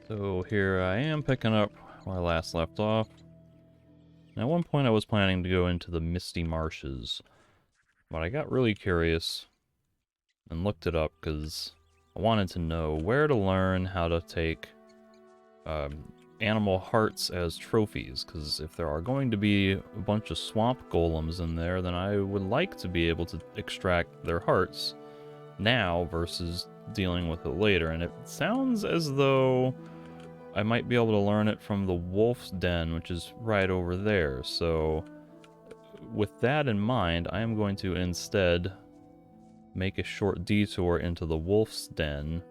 So here I am picking up where I last left off. And at one point I was planning to go into the Misty Marshes, but I got really curious and looked it up because I wanted to know where to learn how to take animal hearts as trophies, because if there are going to be a bunch of swamp golems in there, then I would like to be able to extract their hearts now versus dealing with it later. And it sounds as though I might be able to learn it from the wolf's den, which is right over there. So with that in mind, I am going to instead make a short detour into the wolf's den,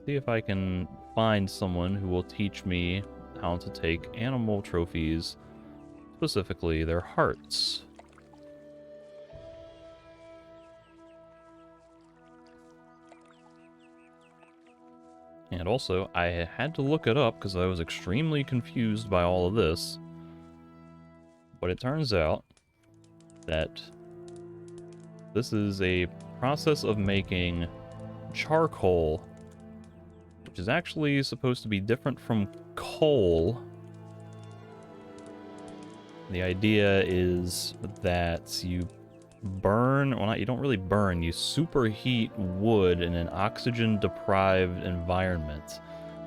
see if I can find someone who will teach me how to take animal trophies, specifically their hearts. And also, I had to look it up because I was extremely confused by all of this. But it turns out that this is a process of making charcoal, which is actually supposed to be different from coal. The idea is that you burn, well, not, you don't really burn, you superheat wood in an oxygen-deprived environment,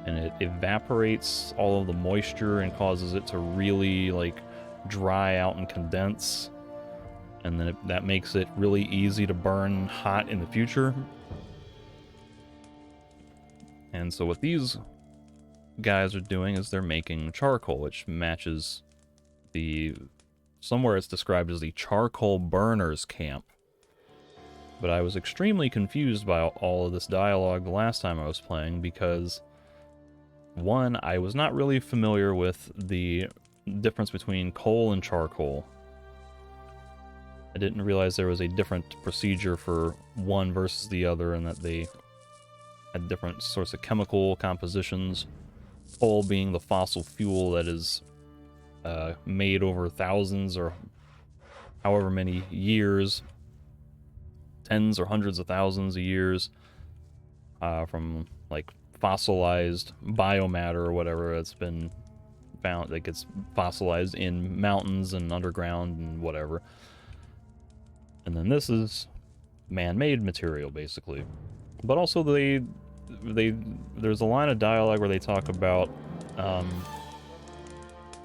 and it evaporates all of the moisture and causes it to really, like, dry out and condense, and then that makes it really easy to burn hot in the future. And so what these guys are doing is they're making charcoal, which matches the... somewhere it's described as the charcoal burners camp. But I was extremely confused by all of this dialogue the last time I was playing because, one, I was not really familiar with the difference between coal and charcoal. I didn't realize there was a different procedure for one versus the other and that they had different sorts of chemical compositions. Coal being the fossil fuel that is made over thousands or however many years, tens or hundreds of thousands of years, from like fossilized biomatter or whatever that's been found, that gets fossilized in mountains and underground and whatever. And then this is man-made material, basically. But also there's a line of dialogue where they talk about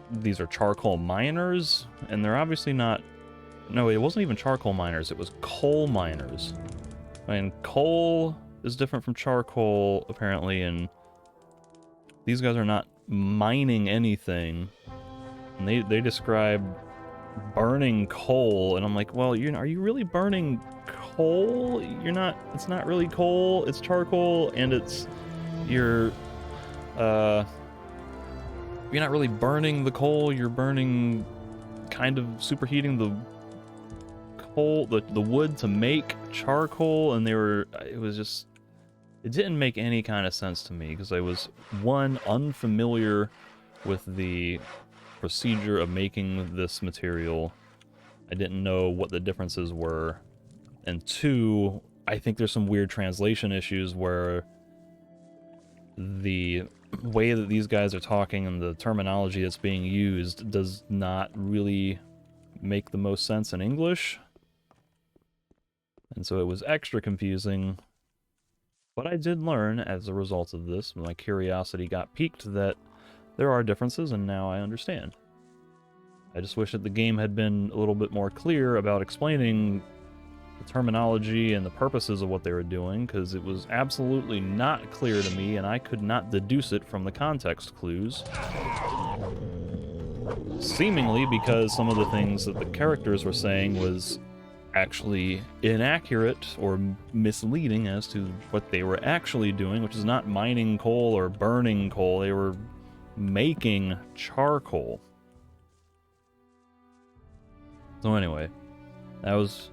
these are charcoal miners, and they're obviously not... No, it wasn't even charcoal miners, it was coal miners. I mean, coal is different from charcoal, apparently, and these guys are not mining anything. And they describe burning coal, and I'm like, well, are you really burning coal? You're not... It's not really coal, it's charcoal, and it's... You're not really burning the coal, you're burning... kind of superheating the coal, the wood to make charcoal, and it was just... It didn't make any kind of sense to me, because I was, one, unfamiliar with the procedure of making this material. I didn't know what the differences were. And two, I think there's some weird translation issues where the way that these guys are talking and the terminology that's being used does not really make the most sense in English. And so it was extra confusing. But I did learn as a result of this, my curiosity got piqued, that there are differences, and now I understand. I just wish that the game had been a little bit more clear about explaining the terminology and the purposes of what they were doing, because it was absolutely not clear to me, and I could not deduce it from the context clues. Seemingly because some of the things that the characters were saying was actually inaccurate or misleading as to what they were actually doing, which is not mining coal or burning coal. They were making charcoal. So anyway, that was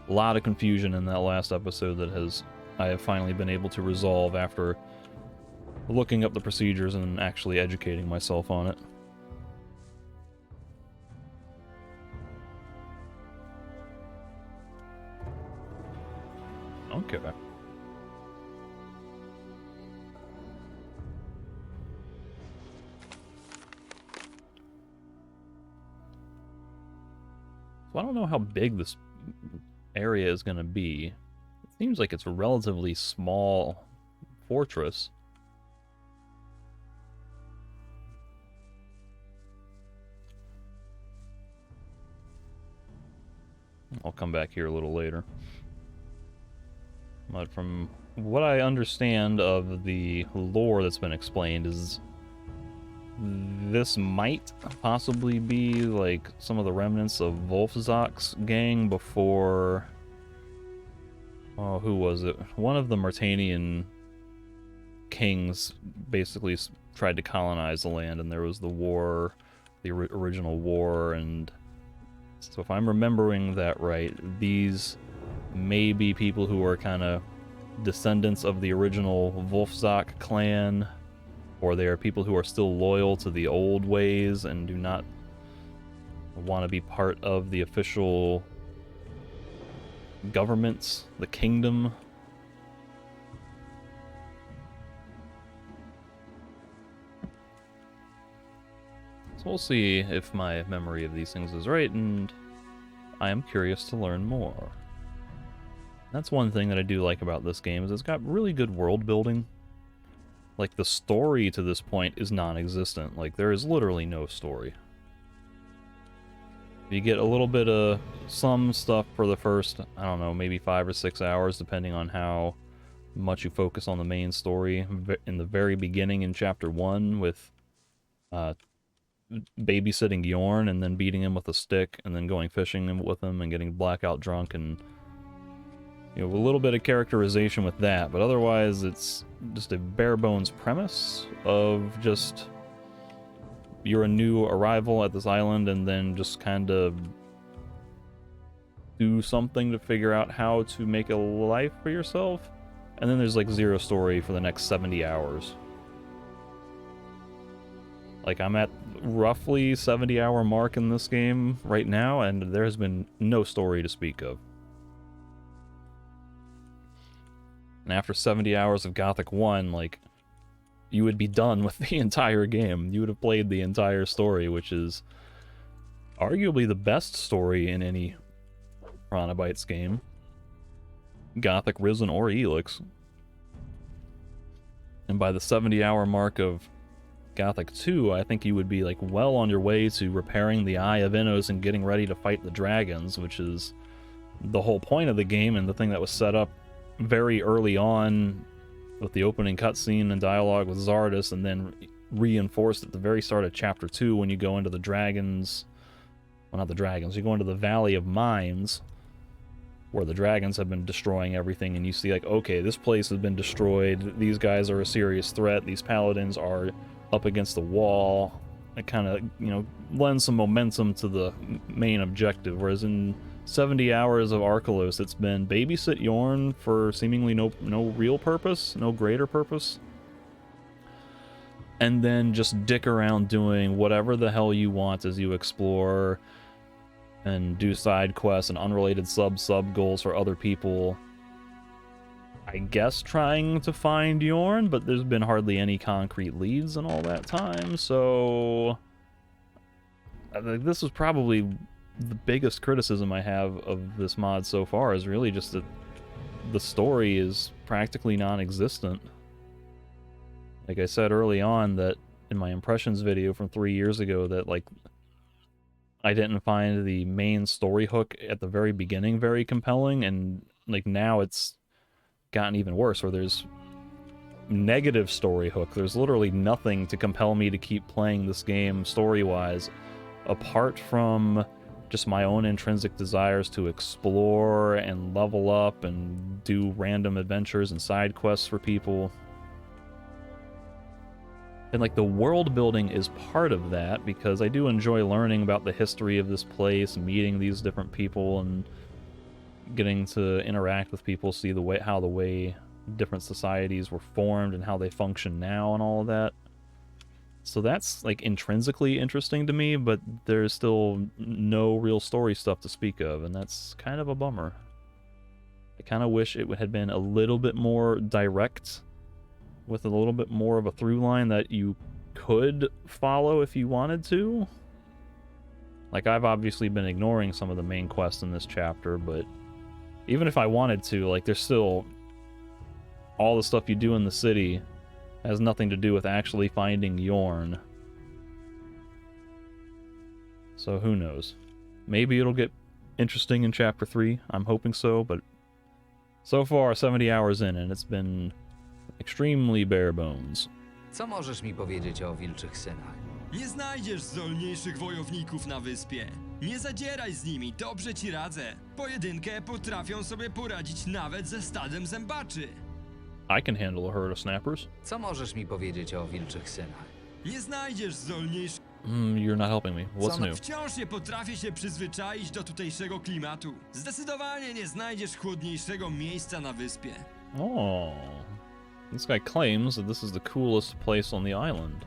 a lot of confusion in that last episode that I have finally been able to resolve after looking up the procedures and actually educating myself on it. Okay. So I don't know how big this area is going to be. It seems like it's a relatively small fortress. I'll come back here a little later. But from what I understand of the lore that's been explained is this might possibly be like some of the remnants of Wolfzak's gang before... Oh, who was it? One of the Myrtanian kings basically tried to colonize the land, and there was the war, the original war, and so if I'm remembering that right, these may be people who are kind of descendants of the original Wolfzak clan, or they are people who are still loyal to the old ways and do not want to be part of the official governments, the kingdom. So we'll see if my memory of these things is right, and I am curious to learn more. That's one thing that I do like about this game, is it's got really good world building. Like, the story to this point is non-existent. Like, there is literally no story. You get a little bit of some stuff for the first, I don't know, maybe 5 or 6 hours, depending on how much you focus on the main story. In the very beginning in Chapter 1 with babysitting Yorn and then beating him with a stick and then going fishing with him and getting blackout drunk, and you know, a little bit of characterization with that, but otherwise it's just a bare bones premise of just you're a new arrival at this island and then just kind of do something to figure out how to make a life for yourself, and then there's like zero story for the next 70 hours. Like, I'm at roughly 70-hour mark in this game right now, and there has been no story to speak of. And after 70 hours of Gothic 1, like, you would be done with the entire game. You would have played the entire story, which is arguably the best story in any Chronobytes game. Gothic, Risen, or Elix. And by the 70-hour mark of Gothic 2, I think you would be like well on your way to repairing the Eye of Innos and getting ready to fight the dragons, which is the whole point of the game and the thing that was set up very early on with the opening cutscene and dialogue with Zardus, and then reinforced at the very start of Chapter 2 when you go into the dragons... Well, not the dragons, you go into the Valley of Mines, where the dragons have been destroying everything, and you see, like, okay, this place has been destroyed, these guys are a serious threat, these paladins are up against the wall. It kind of, you know, lends some momentum to the main objective, whereas in 70 hours of Archolos, it's been babysit Yorn for seemingly no real purpose, no greater purpose, and then just dick around doing whatever the hell you want as you explore and do side quests and unrelated sub goals for other people. I guess trying to find Yorn, but there's been hardly any concrete leads in all that time, so I think this is probably the biggest criticism I have of this mod so far, is really just that the story is practically non-existent. Like I said early on, that in my impressions video from 3 years ago, that like I didn't find the main story hook at the very beginning very compelling, and like now it's gotten even worse, where there's negative story hook. There's literally nothing to compel me to keep playing this game story-wise, apart from just my own intrinsic desires to explore and level up and do random adventures and side quests for people. And like the world building is part of that, because I do enjoy learning about the history of this place and meeting these different people and getting to interact with people, see the way how the way different societies were formed and how they function now and all of that. So that's like intrinsically interesting to me, but there's still no real story stuff to speak of, and that's kind of a bummer. I kind of wish it had been a little bit more direct, with a little bit more of a through line that you could follow if you wanted to. Like, I've obviously been ignoring some of the main quests in this chapter, but even if I wanted to, like, there's still all the stuff you do in the city has nothing to do with actually finding Yorn. So who knows? Maybe it'll get interesting in chapter 3. I'm hoping so, but so far 70 hours in and it's been extremely bare bones. Co możesz mi powiedzieć o wilczych synach? Nie znajdziesz zdolniejszych wojowników na wyspie. Nie zadzieraj z nimi, dobrze ci radzę. Pojedynkę potrafią sobie poradzić nawet ze stadem zębaczy. I can handle a herd of snappers. Co możesz mi powiedzieć o wilczych synach? Nie znajdziesz zdolniejszych... You're not helping me. What's new? Wciąż nie potrafię się przyzwyczaić do tutejszego klimatu. Zdecydowanie nie znajdziesz chłodniejszego miejsca na wyspie. Oh. This guy claims that this is the coolest place on the island.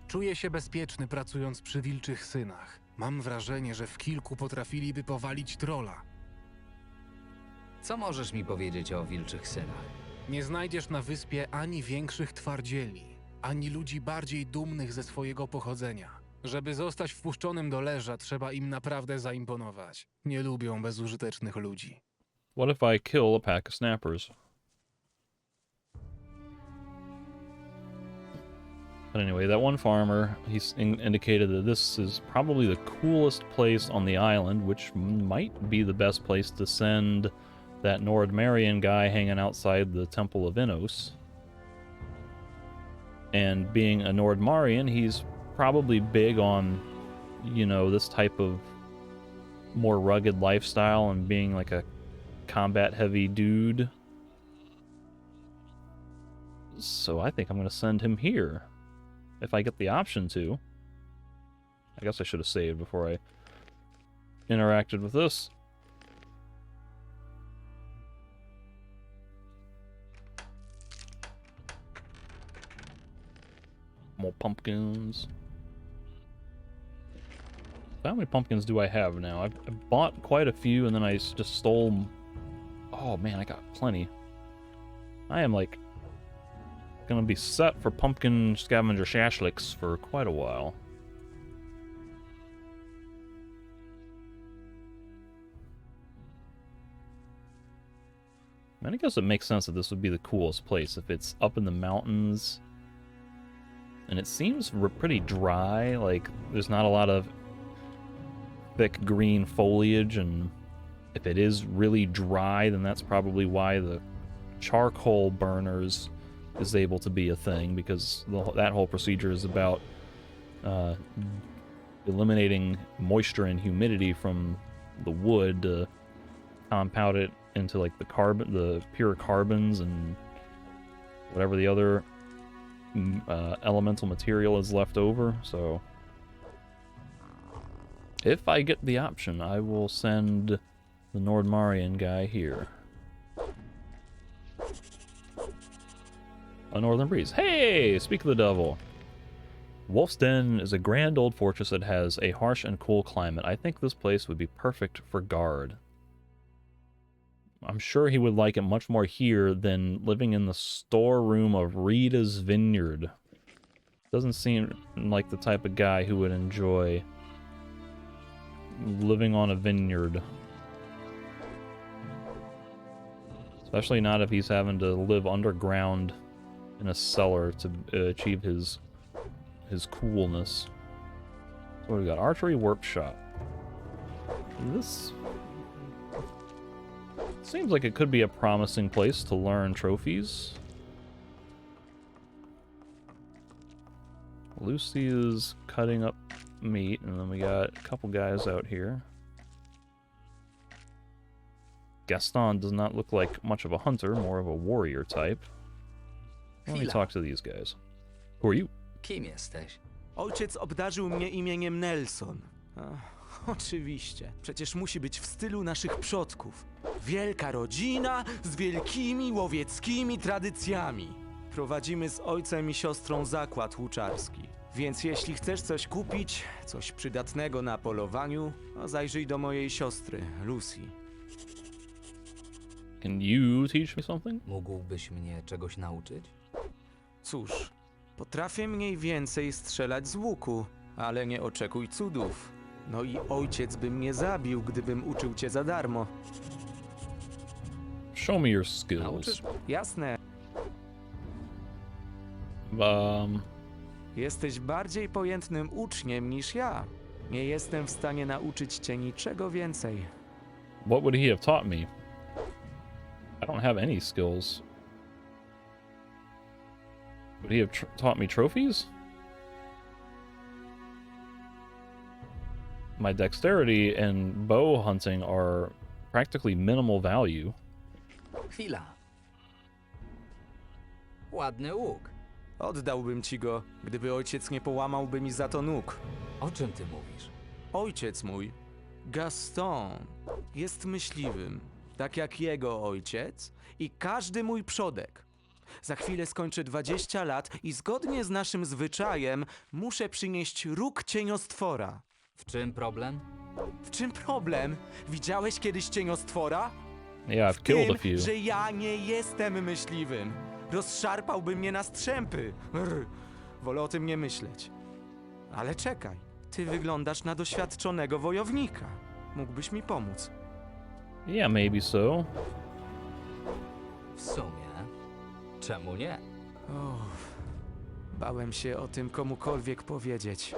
Czuję się bezpieczny pracując przy wilczych synach. Mam wrażenie, że w kilku potrafiliby powalić trolla. Co możesz mi powiedzieć o wilczych synach? Nie znajdziesz na wyspie ani większych twardzieli, ani ludzi bardziej dumnych ze swojego pochodzenia. Żeby zostać wpuszczonym do leża, trzeba im naprawdę zaimponować. Nie lubią bezużytecznych ludzi. What if I kill a pack of snappers? But anyway, that one farmer, he's indicated that this is probably the coolest place on the island, which might be the best place to send that Nordmarian guy hanging outside the Temple of Innos. And being a Nordmarian, he's probably big on, you know, this type of more rugged lifestyle and being like a combat-heavy dude. So I think I'm going to send him here. If I get the option to. I guess I should have saved before I interacted with this. More pumpkins. How many pumpkins do I have now? I've bought quite a few and then I just stole... Oh man, I got plenty. I am like gonna be set for pumpkin scavenger shashliks for quite a while. And I guess it makes sense that this would be the coolest place if it's up in the mountains. And it seems pretty dry, like there's not a lot of thick green foliage, and if it is really dry, then that's probably why the charcoal burners is able to be a thing, because that whole procedure is about eliminating moisture and humidity from the wood to compound it into like the pure carbons and whatever the other elemental material is left over. So if I get the option, I will send the Nordmarian guy here. A northern breeze. Hey, speak of the devil. Wolf's Den is a grand old fortress that has a harsh and cool climate. I think this place would be perfect for guard. I'm sure he would like it much more here than living in the storeroom of Rita's Vineyard. Doesn't seem like the type of guy who would enjoy living on a vineyard. Especially not if he's having to live underground in a cellar to achieve his coolness. So we got archery workshop. This seems like it could be a promising place to learn trophies. Lucy is cutting up meat, and then we got a couple guys out here. Gaston does not look like much of a hunter, more of a warrior type. Let me talk to these guys. Who are you? Kim jesteś? Ojciec obdarzył mnie imieniem Nelson. Oczywiście, przecież musi być w stylu naszych przodków. Wielka rodzina z wielkimi łowieckimi tradycjami. Prowadzimy z ojcem i siostrą zakład łuczarski. Więc jeśli chcesz coś kupić, coś przydatnego na polowaniu, zajrzyj do mojej siostry, Lucy. Can you teach me something? Mógłbyś mnie czegoś nauczyć? Cóż, potrafię mniej więcej strzelać z łuku, ale nie oczekuj cudów. No i ojciec by mnie zabił, gdybym uczył cię za darmo. Show me your skills. Nauczysz? Jasne, jesteś bardziej pojętnym uczniem niż ja. Nie jestem w stanie nauczyć cię niczego więcej. What would he have taught me? I don't have any skills. Would he have taught me trophies? My dexterity and bow hunting are practically minimal value. Chwila. Ładny łuk. Oddałbym ci go, gdyby ojciec nie połamałby mi za to nóg. O czym ty mówisz? Ojciec mój, Gaston, jest myśliwym, tak jak jego ojciec i każdy mój przodek. Za chwilę skończę 20 lat i zgodnie z naszym zwyczajem muszę przynieść róg cieniostwora. W czym problem? W czym problem? Widziałeś kiedyś cieniostwora? Yeah, I've killed a Tym, few. że ja nie jestem myśliwym. Rozszarpałby mnie na strzępy. Wolę o tym nie myśleć. Ale czekaj, ty wyglądasz na doświadczonego wojownika. Mógłbyś mi pomóc. Yeah, maybe so. W sumie. Czemu nie? Bałem się o tym komukolwiek powiedzieć.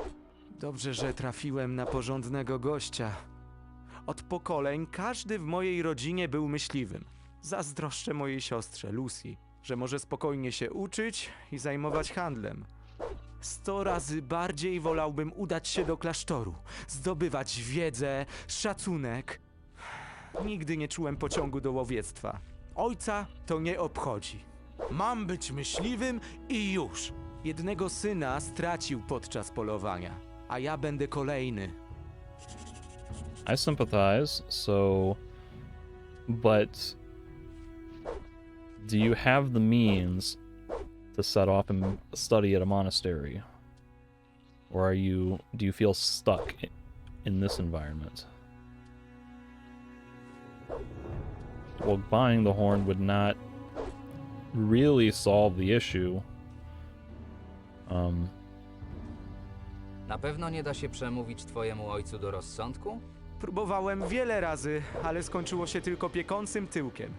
Dobrze, że trafiłem na porządnego gościa. Od pokoleń każdy w mojej rodzinie był myśliwym. Zazdroszczę mojej siostrze, Lucy, że może spokojnie się uczyć i zajmować handlem. 100 razy bardziej wolałbym udać się do klasztoru, zdobywać wiedzę, szacunek. Nigdy nie czułem pociągu do łowiectwa. Ojca to nie obchodzi. Mam być myśliwym i już. Jednego syna stracił podczas polowania, a ja będę kolejny. I sympathize, so... But... Do you have the means to set off and study at a monastery? Or do you feel stuck in this environment? Well, buying the horn would not really solve the issue. Na pewno nie da się przemówić twojemu ojcu do rozsądku? Próbowałem wiele razy, ale skończyło się tylko piekącym tyłkiem.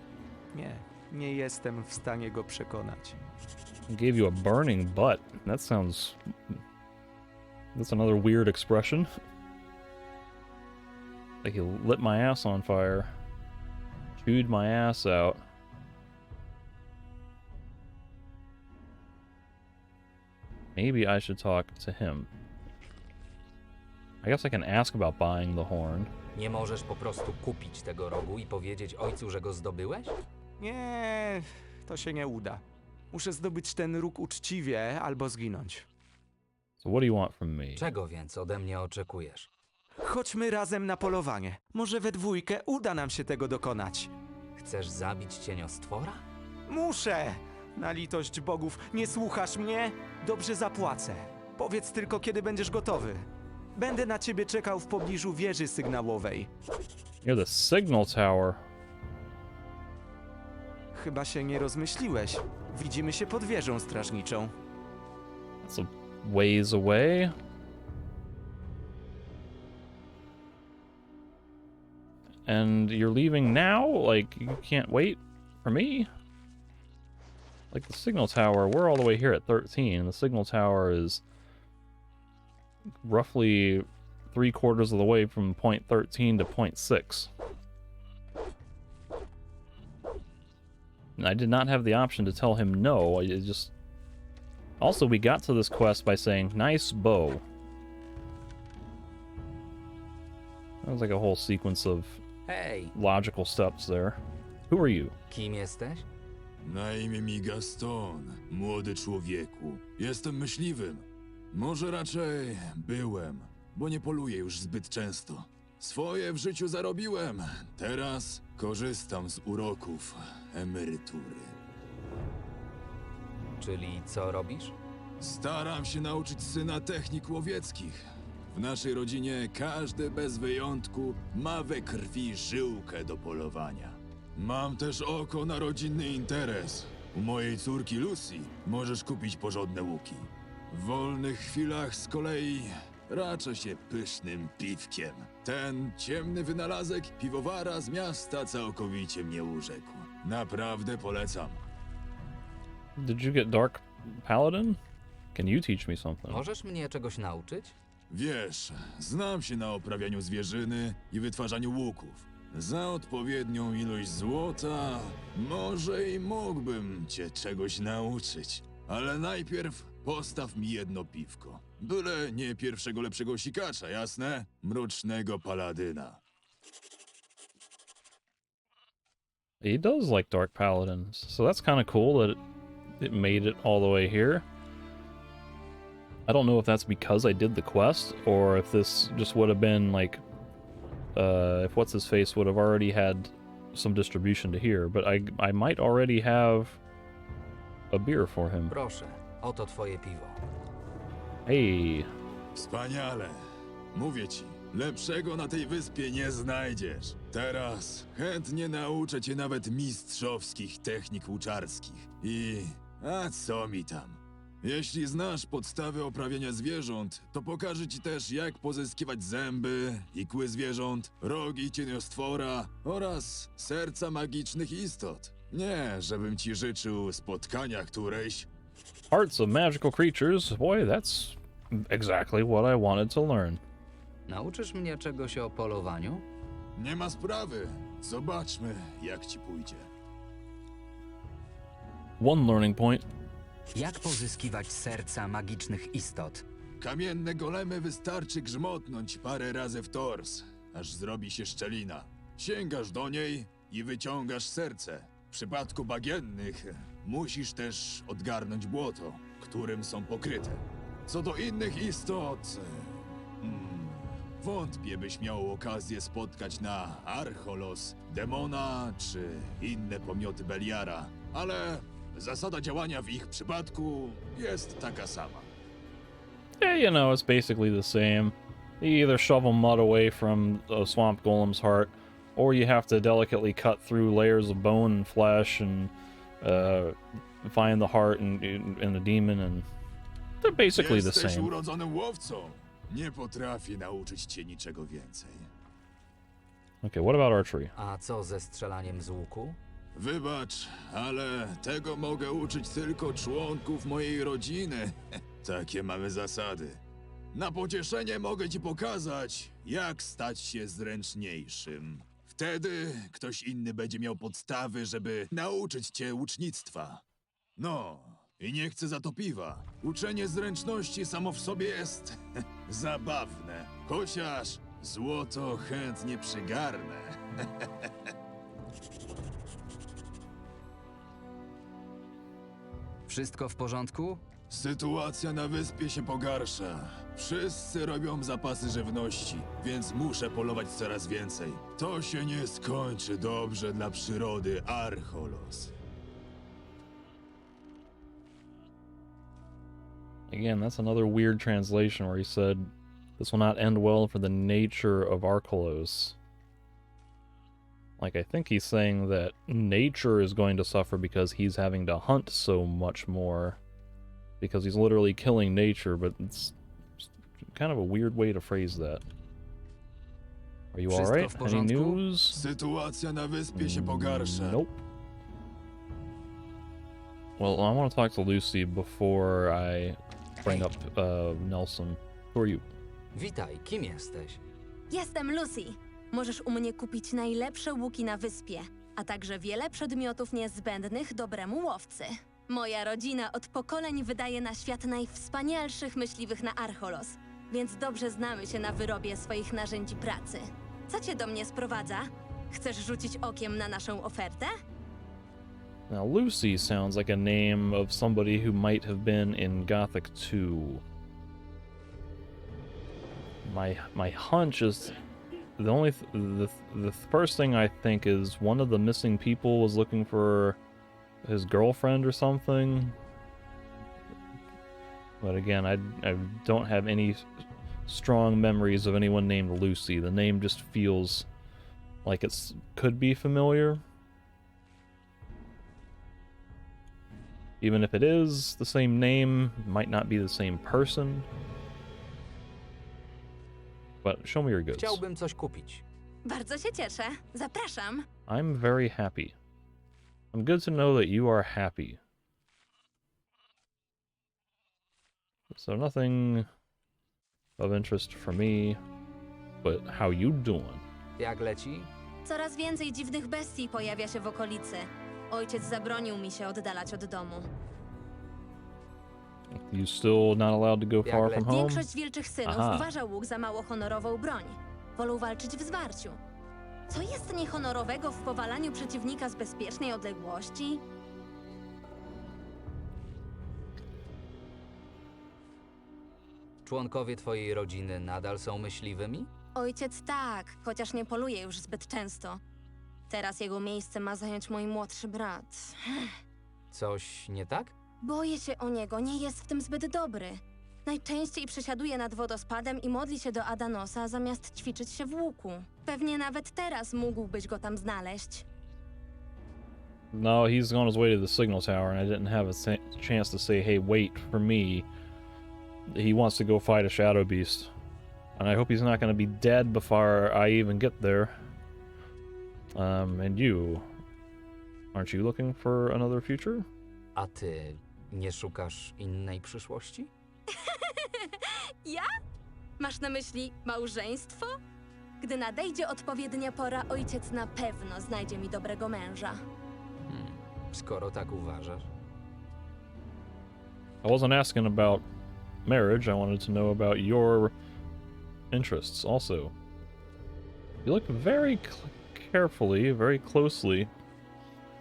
Nie jestem w stanie go przekonać. Gave you a burning butt. That's another weird expression. Like he lit my ass on fire. Chewed my ass out. Maybe I should talk to him. I guess I can ask about buying the horn. Nie możesz po prostu kupić tego rogu i powiedzieć ojcu, że go zdobyłeś? Nie, to się nie uda. Muszę zdobyć ten róg uczciwie albo zginąć. So what do you want from me? Czego więc ode mnie oczekujesz? Chodźmy razem na polowanie. Może we dwójkę uda nam się tego dokonać. Chcesz zabić cieniostwora? Muszę! Na litość bogów, nie słuchasz mnie? Dobrze zapłacę. Powiedz tylko, kiedy będziesz gotowy. Będę na ciebie czekał w pobliżu wieży sygnałowej. You're the signal tower. Chyba się nie rozmyśliłeś. Widzimy się pod wieżą strażniczą. That's a ways away. And you're leaving now? Like, you can't wait for me? Like, the signal tower, we're all the way here at 13. The signal tower is roughly 3/4 of the way from point 13 to point 6. And I did not have the option to tell him no. I just... Also, we got to this quest by saying, nice bow. That was like a whole sequence of Hej, logical steps there. Who are you? kim jesteś? Na imię mi Gaston, młody człowieku. Jestem myśliwym. Może raczej byłem, bo nie poluję już zbyt często. Swoje w życiu zarobiłem. Teraz korzystam z uroków emerytury. Czyli co robisz? Staram się nauczyć syna technik łowieckich. W naszej rodzinie każdy bez wyjątku ma we krwi żyłkę do polowania. Mam też oko na rodzinny interes. U mojej córki Lucy możesz kupić porządne łuki. W wolnych chwilach z kolei raczę się pysznym piwkiem. Ten ciemny wynalazek piwowara z miasta całkowicie mnie urzekł. Naprawdę polecam. Did you get Dark Paladin? Can you teach me something? Możesz mnie czegoś nauczyć? Wiesz, znam się na oprawianiu zwierzyny i wytwarzaniu łuków. Za odpowiednią ilość złota może i mógłbym cię czegoś nauczyć. Ale najpierw postaw mi jedno piwko. Byle nie pierwszego lepszego sikacza, jasne? Mrocznego paladyna. He does like Dark Paladins, so that's kind of cool that it made it all the way here. I don't know if that's because I did the quest, or if this just would have been like, if What's-His-Face would have already had some distribution to here, but I might already have a beer for him. Proszę, oto twoje piwo. Hey, Wspaniale. Mówię ci, lepszego na tej wyspie nie znajdziesz. Teraz chętnie nauczę cię nawet mistrzowskich technik łuczarskich. A co mi tam? Jeśli znasz podstawy oprawiania zwierząt, to pokażę ci też, jak pozyskiwać zęby i kły zwierząt, rogi cieniostwora oraz serca magicznych istot. Nie, żebym ci życzył spotkania którejś. hearts of magical creatures. Boy, that's exactly what I wanted to learn. Nauczysz mnie czegoś o polowaniu? Nie ma sprawy. Zobaczmy, jak ci pójdzie. One learning point. Jak pozyskiwać serca magicznych istot? Kamienne golemy wystarczy grzmotnąć parę razy w tors, aż zrobi się szczelina. Sięgasz do niej i wyciągasz serce. W przypadku bagiennych musisz też odgarnąć błoto, którym są pokryte. Co do innych istot... wątpię, byś miał okazję spotkać na Archolos, demona czy inne pomioty Beliara, ale zasada działania w ich przypadku jest taka sama. Yeah, you know, it's basically the same. You either shovel mud away from a swamp golem's heart, or you have to delicately cut through layers of bone and flesh and find the heart and the demon, and they're basically the Jesteś same. urodzonym łowcą. Nie potrafię nauczyć cię niczego więcej. Okay, what about archery? A co ze strzelaniem z łuku? Wybacz, ale tego mogę uczyć tylko członków mojej rodziny. Takie mamy zasady. Na pocieszenie mogę ci pokazać, jak stać się zręczniejszym. Wtedy ktoś inny będzie miał podstawy, żeby nauczyć cię łucznictwa. No, i nie chcę za to piwa. Uczenie zręczności samo w sobie jest zabawne. Chociaż złoto chętnie przygarnę. Wszystko w porządku? Sytuacja na wyspie się pogarsza. Wszyscy robią zapasy żywności, więc muszę polować coraz więcej. To się nie skończy dobrze dla przyrody Archolos. Again, that's another weird translation where he said, this will not end well for the nature of Archolos. Like, I think he's saying that nature is going to suffer because he's having to hunt so much more. Because he's literally killing nature, but it's kind of a weird way to phrase that. Are you Wszystko alright? w Any porządku? news? Sytuacja na wyspie się pogarsza. Nope. Well, I want to talk to Lucy before I bring up Nelson. Who are you? Witaj, kim jesteś? Jestem Lucy. Możesz u mnie kupić najlepsze łuki na wyspie, a także wiele przedmiotów niezbędnych dobremu łowcy. Moja rodzina od pokoleń wydaje na świat najwspanialszych myśliwych na Archolos, więc dobrze znamy się na wyrobie swoich narzędzi pracy. Co cię do mnie sprowadza? Chcesz rzucić okiem na naszą ofertę? Now, Lucy sounds like a name of somebody who might have been in Gothic 2. My hunch is the first thing I think is one of the missing people was looking for his girlfriend or something. But again, I don't have any strong memories of anyone named Lucy. The name just feels like it could be familiar. Even if it is the same name, it might not be the same person. but show me your goods. Chciałbym coś kupić. Bardzo się cieszę. Zapraszam. I'm very happy. I'm good to know that you are happy. So nothing of interest for me, but how you doing? Jak leci? Coraz więcej dziwnych bestii pojawia się w okolicy. Ojciec zabronił mi się oddalać od domu. You still not allowed to go Jak far from home? Większość wilczych synów Aha. uważa łuk za mało honorową broń. Wolą walczyć w zwarciu. Co jest niehonorowego w powalaniu przeciwnika z bezpiecznej odległości? Członkowie twojej rodziny nadal są myśliwymi? Ojciec tak, chociaż nie poluje już zbyt często. Teraz jego miejsce ma zająć mój młodszy brat. Coś nie tak? Boję się o niego, nie jest w tym zbyt dobry. Najczęściej przesiaduje nad wodospadem i modli się do Adanosa, zamiast ćwiczyć się w łuku. Pewnie nawet teraz mógłbyś go tam znaleźć. No, he's on his way to the signal tower, and I didn't have a chance to say, hey, wait for me. He wants to go fight a shadow beast. And I hope he's not going to be dead before I even get there. And you... Aren't you looking for another future? A ty nie szukasz innej przyszłości? Ja? Masz na myśli małżeństwo? Gdy nadejdzie odpowiednia pora, ojciec na pewno znajdzie mi dobrego męża. Skoro tak uważasz. I wasn't asking about marriage, I wanted to know about your interests also. You look very carefully, very closely.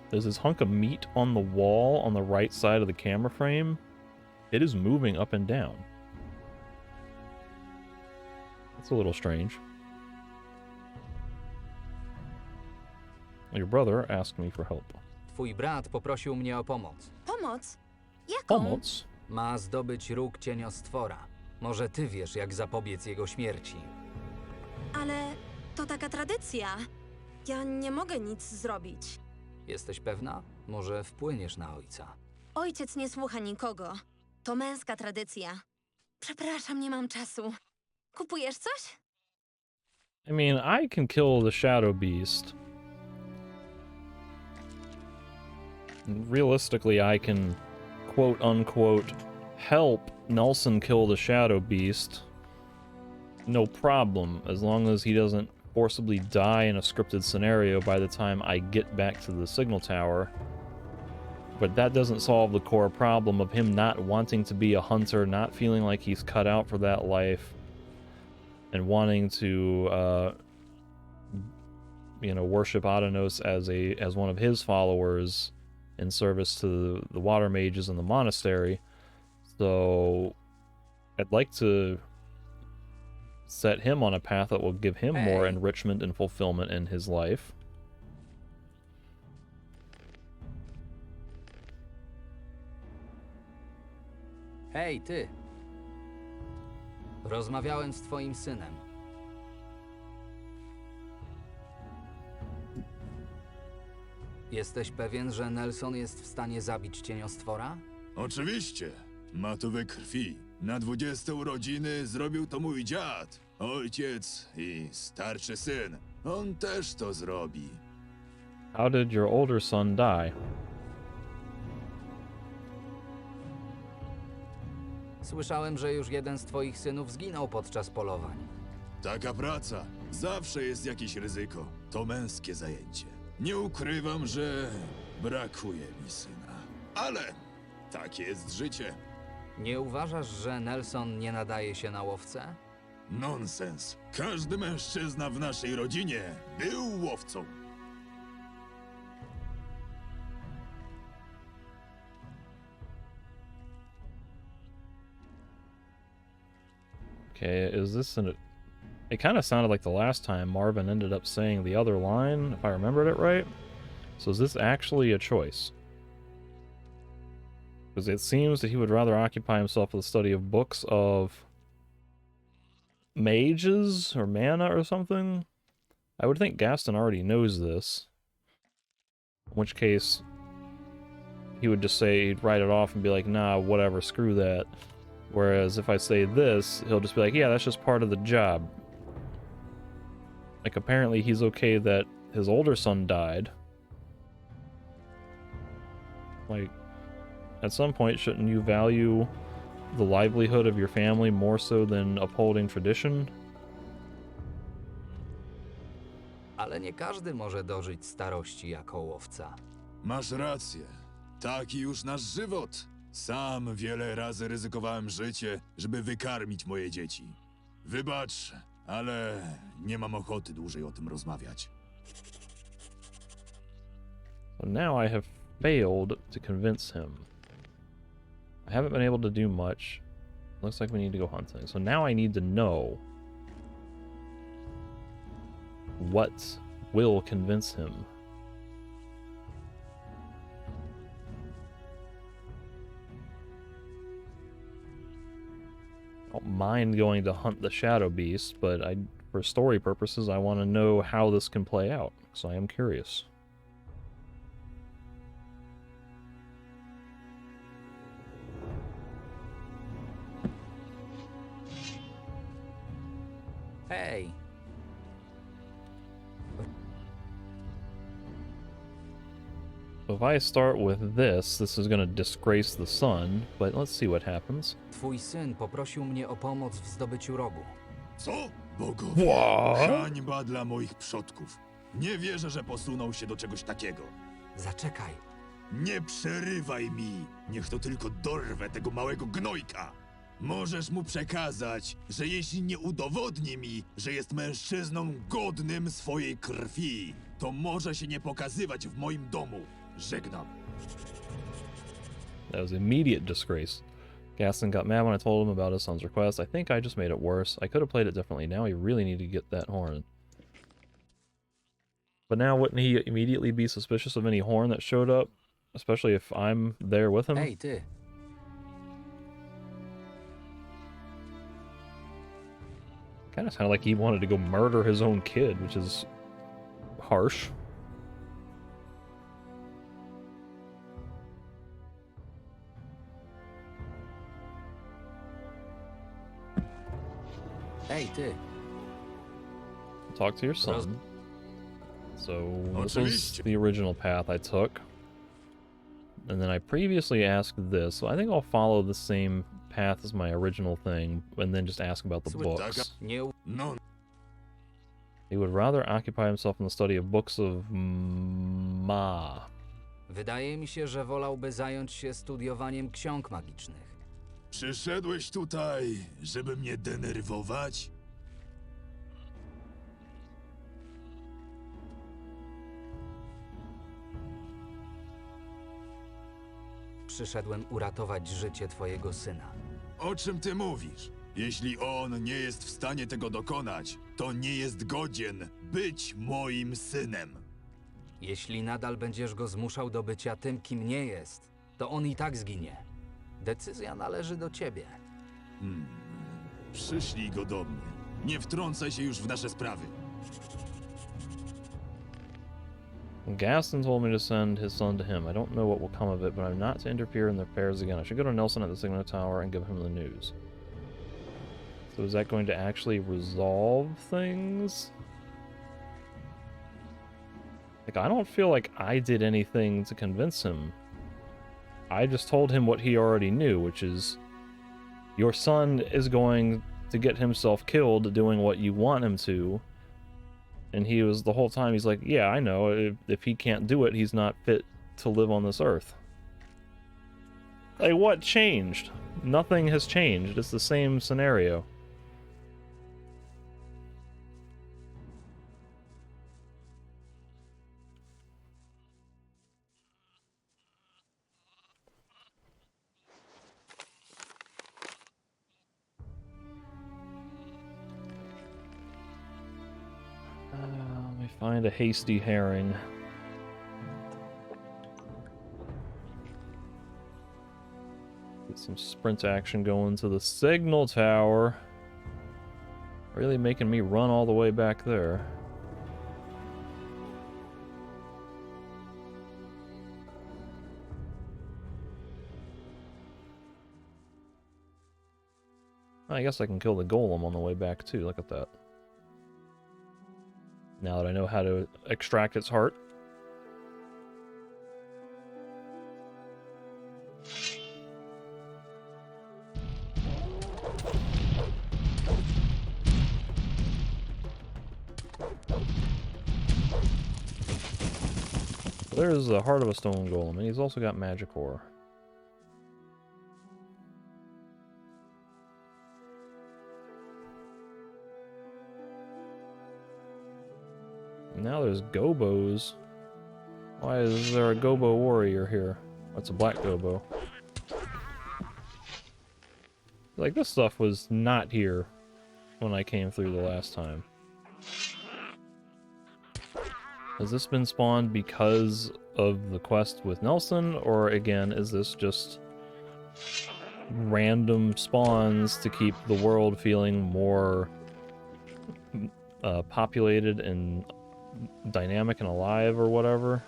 There's this hunk of meat on the wall on the right side of the camera frame. It is moving up and down. That's a little strange. Your brother asked me for help. Twój brat poprosił mnie o pomoc. Pomoc? Jaką? Pomoc? Ma zdobyć róg cieniostwora. Może ty wiesz, jak zapobiec jego śmierci. Ale to taka tradycja. Ja nie mogę nic zrobić. Jesteś pewna? Może wpłyniesz na ojca. Ojciec nie słucha nikogo. To męska tradycja. Przepraszam, nie mam czasu. Kupujesz coś? I mean, I can kill the Shadow Beast. Realistically, I can, quote unquote, help Nelson kill the Shadow Beast. No problem, as long as he doesn't forcibly die in a scripted scenario by the time I get back to the signal tower. But that doesn't solve the core problem of him not wanting to be a hunter, not feeling like he's cut out for that life, and wanting to, you know, worship Adanos as one of his followers in service to the water mages in the monastery. So I'd like to set him on a path that will give him more enrichment and fulfillment in his life. Hej, ty! Rozmawiałem z twoim synem. Jesteś pewien, że Nelson jest w stanie zabić cieniostwora? Oczywiście. Ma to we krwi. Na 20 urodziny zrobił to mój dziad, ojciec i starszy syn. On też to zrobi. How did your older son die? Słyszałem, że już jeden z twoich synów zginął podczas polowań. Taka praca. Zawsze jest jakieś ryzyko. To męskie zajęcie. Nie ukrywam, że brakuje mi syna. Ale takie jest życie. Nie uważasz, że Nelson nie nadaje się na łowcę? Nonsens. Każdy mężczyzna w naszej rodzinie był łowcą. Okay, is this an... It kind of sounded like the last time Marvin ended up saying the other line, if I remembered it right. So is this actually a choice? Because it seems that he would rather occupy himself with the study of books of mages or mana or something. I would think Gaston already knows this. In which case, he would just say, he'd write it off and be like, nah, whatever, screw that. Whereas if I say this, he'll just be like, yeah, that's just part of the job. Like, apparently he's okay that his older son died. Like, at some point, shouldn't you value the livelihood of your family more so than upholding tradition? Ale nie każdy może dożyć starości jako łowca. Masz rację. Taki już nasz żywot. Sam wiele razy ryzykowałem życie, żeby wykarmić moje dzieci. Wybacz, ale nie mam ochoty dłużej o tym rozmawiać. So now I have failed to convince him. I haven't been able to do much. Looks like we need to go hunting. So now I need to know what will convince him. I don't mind going to hunt the shadow beast, but for story purposes, I want to know how this can play out, so I am curious. Hej, So if I start with this is going to disgrace the sun, but let's see what happens. twój syn poprosił mnie o pomoc w zdobyciu rogu. Co? Bogowie! What? Hańba dla moich przodków. Nie wierzę, że posunął się do czegoś takiego. Zaczekaj. Nie przerywaj mi! Niech to tylko dorwę tego małego gnojka! Możesz mu przekazać, że jeśli nie udowodni mi, że jest mężczyzną godnym swojej krwi, to może się nie pokazywać w moim domu. Żegnam. That was immediate disgrace. Gaston got mad when I told him about his son's request. I think I just made it worse. I could have played it differently. Now we really need to get that horn. But now wouldn't he immediately be suspicious of any horn that showed up? Especially if I'm there with him? Ej, ty. Kind of sounded like he wanted to go murder his own kid, which is harsh. Ej, ty. Talk to your son. So this was Oczywiście. the original path I took. And then I previously asked this, so I think I'll follow the same path as my original thing, and then just ask about the Słuchaj, books. Nie u- No, He would rather occupy himself in the study of books of Ma. Wydaje mi się, że wolałby zająć się studiowaniem ksiąg magicznych. przyszedłeś tutaj, żeby mnie denerwować? Przyszedłem uratować życie twojego syna. O czym ty mówisz? Jeśli on nie jest w stanie tego dokonać, to nie jest godzien być moim synem. Jeśli nadal będziesz go zmuszał do bycia tym, kim nie jest, to on i tak zginie. Decyzja należy do ciebie. Przyszlij go do mnie. Nie wtrącaj się już w nasze sprawy. Gaston told me to send his son to him. I don't know what will come of it, but I'm not to interfere in their affairs again. I should go to Nelson at the signal tower and give him the news. So is that going to actually resolve things? Like, I don't feel like I did anything to convince him. I just told him what he already knew, which is your son is going to get himself killed doing what you want him to. And he was, the whole time, he's like, yeah, I know, if he can't do it, he's not fit to live on this earth. Like, what changed? Nothing has changed. It's the same scenario. Let me find a hasty herring. Get some sprint action going to the signal tower. Really making me run all the way back there. I guess I can kill the golem on the way back too. Look at that. Now that I know how to extract its heart. There's the heart of a stone golem, and he's also got magic ore. Now there's gobos. Why is there a gobo warrior here? That's a black gobo. Like, this stuff was not here when I came through the last time. Has this been spawned because of the quest with Nelson, or again, is this just random spawns to keep the world feeling more populated and dynamic and alive or whatever?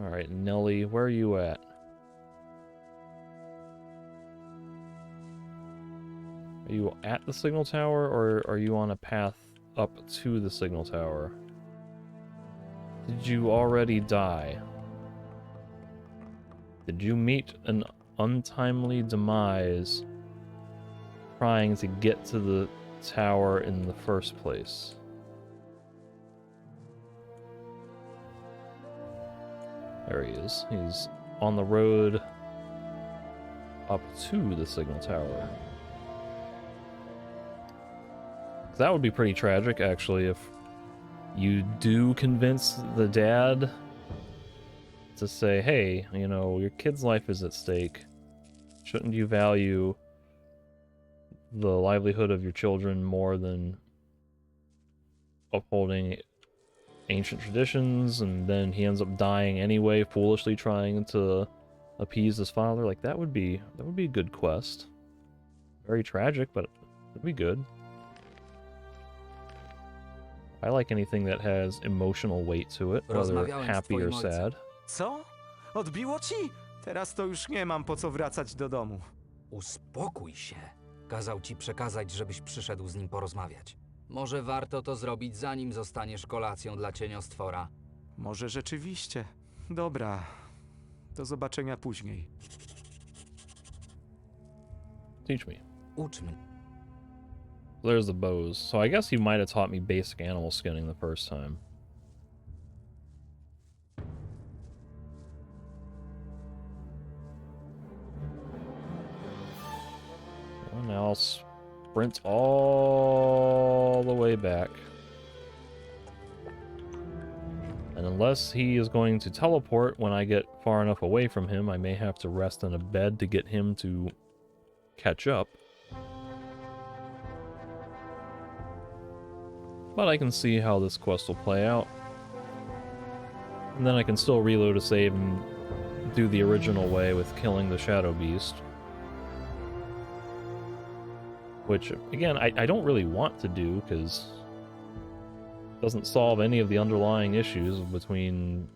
Alright, Nelly, where are you at? Are you at the signal tower, or are you on a path up to the signal tower? Did you already die? Did you meet an untimely demise trying to get to the tower in the first place? There he is. He's on the road up to the signal tower. That would be pretty tragic, actually, if you do convince the dad to say, hey, you know, your kid's life is at stake. Shouldn't you value the livelihood of your children more than upholding ancient traditions? And then he ends up dying anyway, foolishly trying to appease his father. Like, that would be a good quest. Very tragic, but it'd be good. I like anything that has emotional weight to it, whether happy or sad. Co? Odbiło ci? Teraz to już nie mam po co wracać do domu. Uspokój się. Kazał ci przekazać, żebyś przyszedł z nim porozmawiać. Może warto to zrobić, zanim zostaniesz kolacją dla cieniostwora. Może rzeczywiście. Dobra. Do zobaczenia później. Teach me. Ucz mnie. There's the bows. So I guess he might have taught me basic animal skinning the first time. Well, now I'll sprint all the way back. And unless he is going to teleport when I get far enough away from him, I may have to rest in a bed to get him to catch up. But I can see how this quest will play out. And then I can still reload a save and do the original way with killing the Shadow Beast. Which, again, I don't really want to do, because it doesn't solve any of the underlying issues between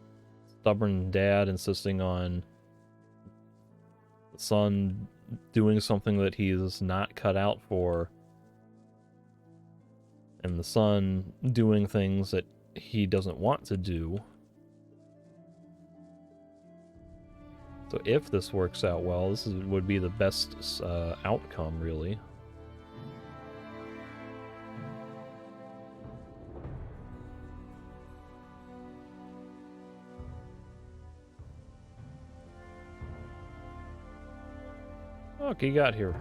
stubborn dad insisting on the son doing something that he is not cut out for, and the son doing things that he doesn't want to do. So if this works out well, this would be the best outcome, really. Look, he got here.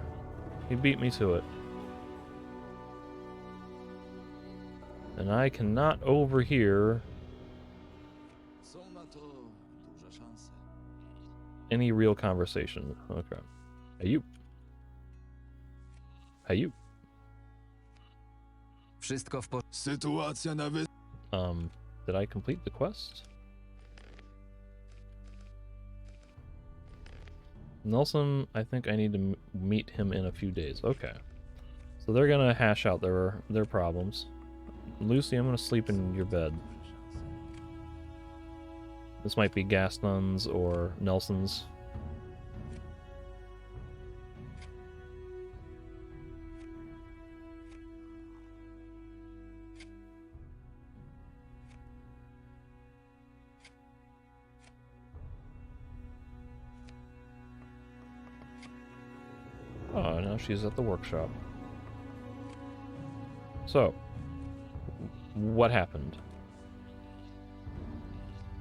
He beat me to it. And I cannot overhear any real conversation. Okay. Hey, you. Hey, you. Wszystko w porządku. Sytuacja na Did I complete the quest? Nelson, I think I need to meet him in a few days. Okay. So they're gonna hash out their problems. Lucy, I'm gonna sleep in your bed. This might be Gaston's or Nelson's. Oh, now she's at the workshop. So, what happened?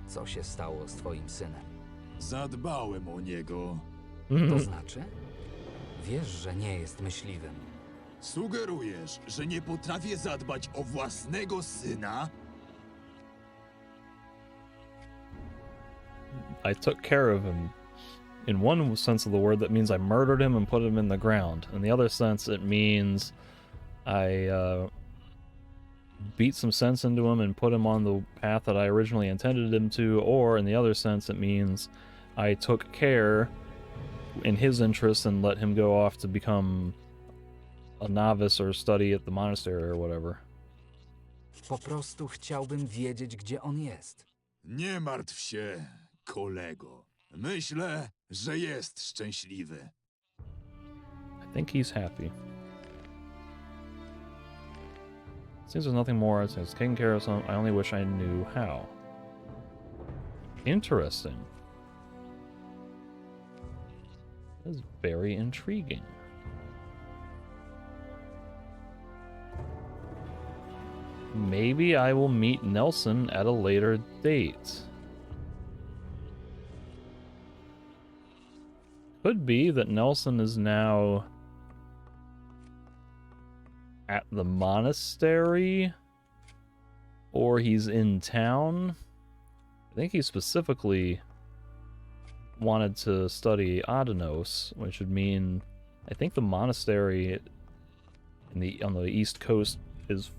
Co się stało z twoim synem? Zadbałem o niego. To znaczy? Wiesz, że nie jest myśliwym. Sugerujesz, że nie potrafię zadbać o własnego syna? I took care of him. In one sense of the word, that means I murdered him and put him in the ground. In the other sense, it means I beat some sense into him and put him on the path that I originally intended him to. Or in the other sense, it means I took care in his interest and let him go off to become a novice or study at the monastery or whatever. Po prostu chciałbym wiedzieć, gdzie on jest. Nie martw się, kolego. Myślę, że jest szczęśliwy. I think he's happy. Seems there's nothing more. It's taking care of some. I only wish I knew how. Interesting. That is very intriguing. Maybe I will meet Nelson at a later date. Could be that Nelson is now at the monastery, or he's in town. I think he specifically wanted to study Adenos, which would mean I think the monastery on the east coast is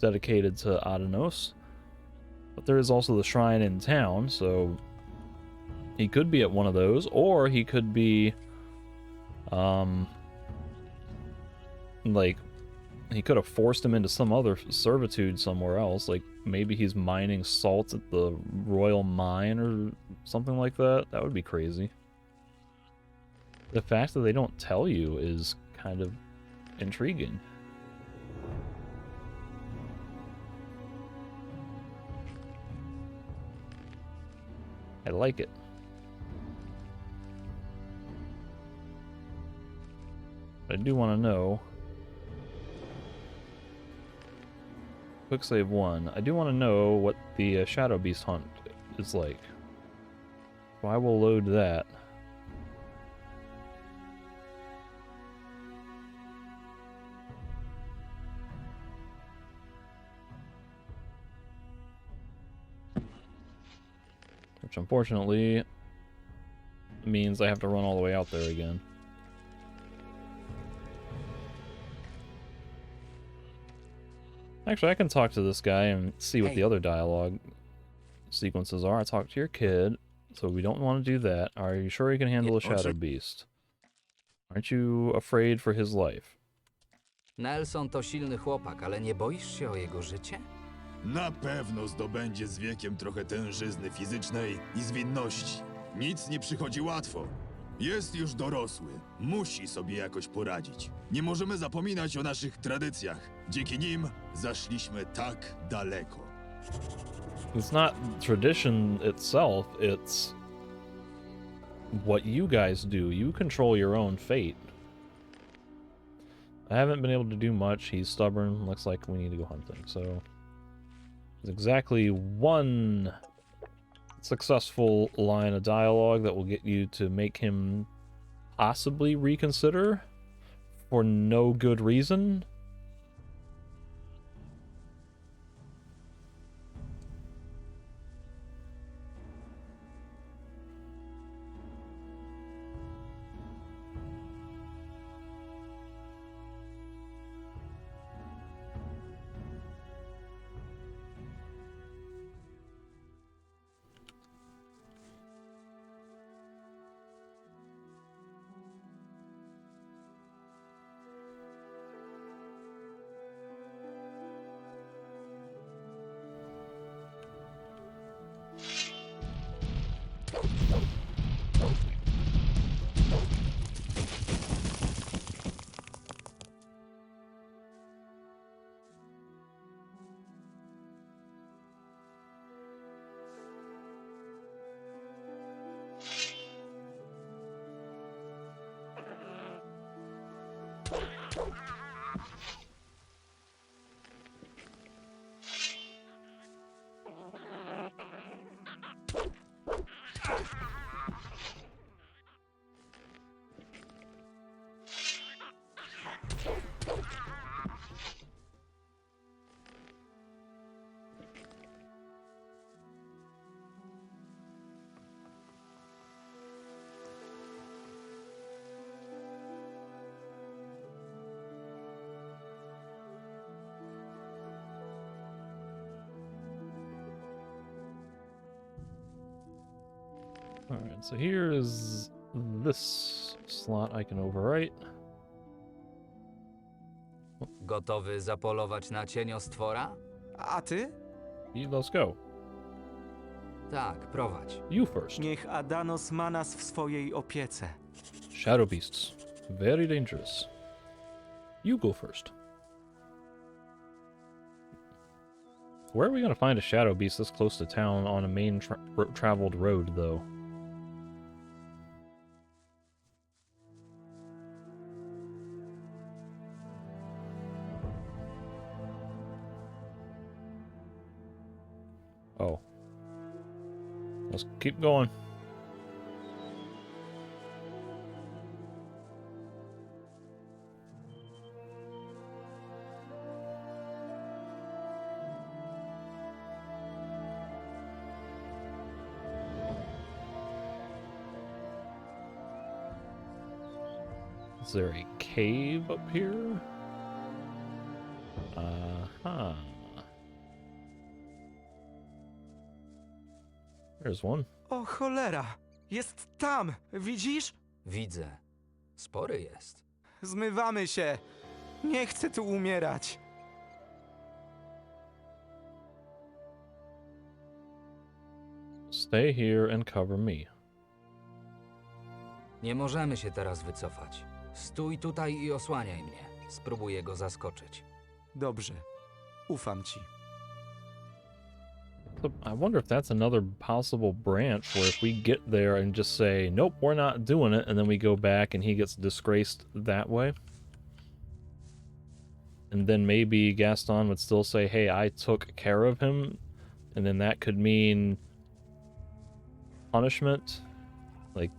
dedicated to Adenos, but there is also the shrine in town, so he could be at one of those, or he could be like he could have forced him into some other servitude somewhere else, like maybe he's mining salt at the royal mine or something like that. That would be crazy. The fact that they don't tell you is kind of intriguing. I like it. I do want to know. Quick save 1. I do want to know what the Shadow Beast hunt is like. So I will load that. Which unfortunately means I have to run all the way out there again. Actually, I can talk to this guy and see what the other dialogue sequences are. I talked to your kid, so we don't want to do that. Are you sure he can handle the Shadow Beast? Aren't you afraid for his life? Nelson to silny chłopak, ale nie boisz się o jego życie? Na pewno zdobędzie z wiekiem trochę tężyzny fizycznej i zwinności. Nic nie przychodzi łatwo. Jest już dorosły. Musi sobie jakoś poradzić. Nie możemy zapominać o naszych tradycjach. Dzięki nim zaszliśmy tak daleko. It's not tradition itself, it's what you guys do. You control your own fate. I haven't been able to do much. He's stubborn. Looks like we need to go hunting. So there's exactly one successful line of dialogue that will get you to make him possibly reconsider for no good reason. Alright, so here is this slot I can overwrite. Gotowy zapolować na cieniostwora? A ty? Let's go. Tak, prowadź. You first. Niech Adanos ma nas w swojej opiece. Shadow beasts. Very dangerous. You go first. Where are we going to find a shadow beast this close to town on a main traveled road, though? Oh. Let's keep going. Is there a cave up here? Uh-huh. There's one. O cholera! Jest tam! Widzisz? Widzę. Spory jest. Zmywamy się! Nie chcę tu umierać! Stay here and cover me. Nie możemy się teraz wycofać. Stój tutaj i osłaniaj mnie. Spróbuję go zaskoczyć. Dobrze. Ufam ci. So I wonder if that's another possible branch where if we get there and just say, nope, we're not doing it, and then we go back and he gets disgraced that way. And then maybe Gaston would still say, hey, I took care of him, and then that could mean punishment, like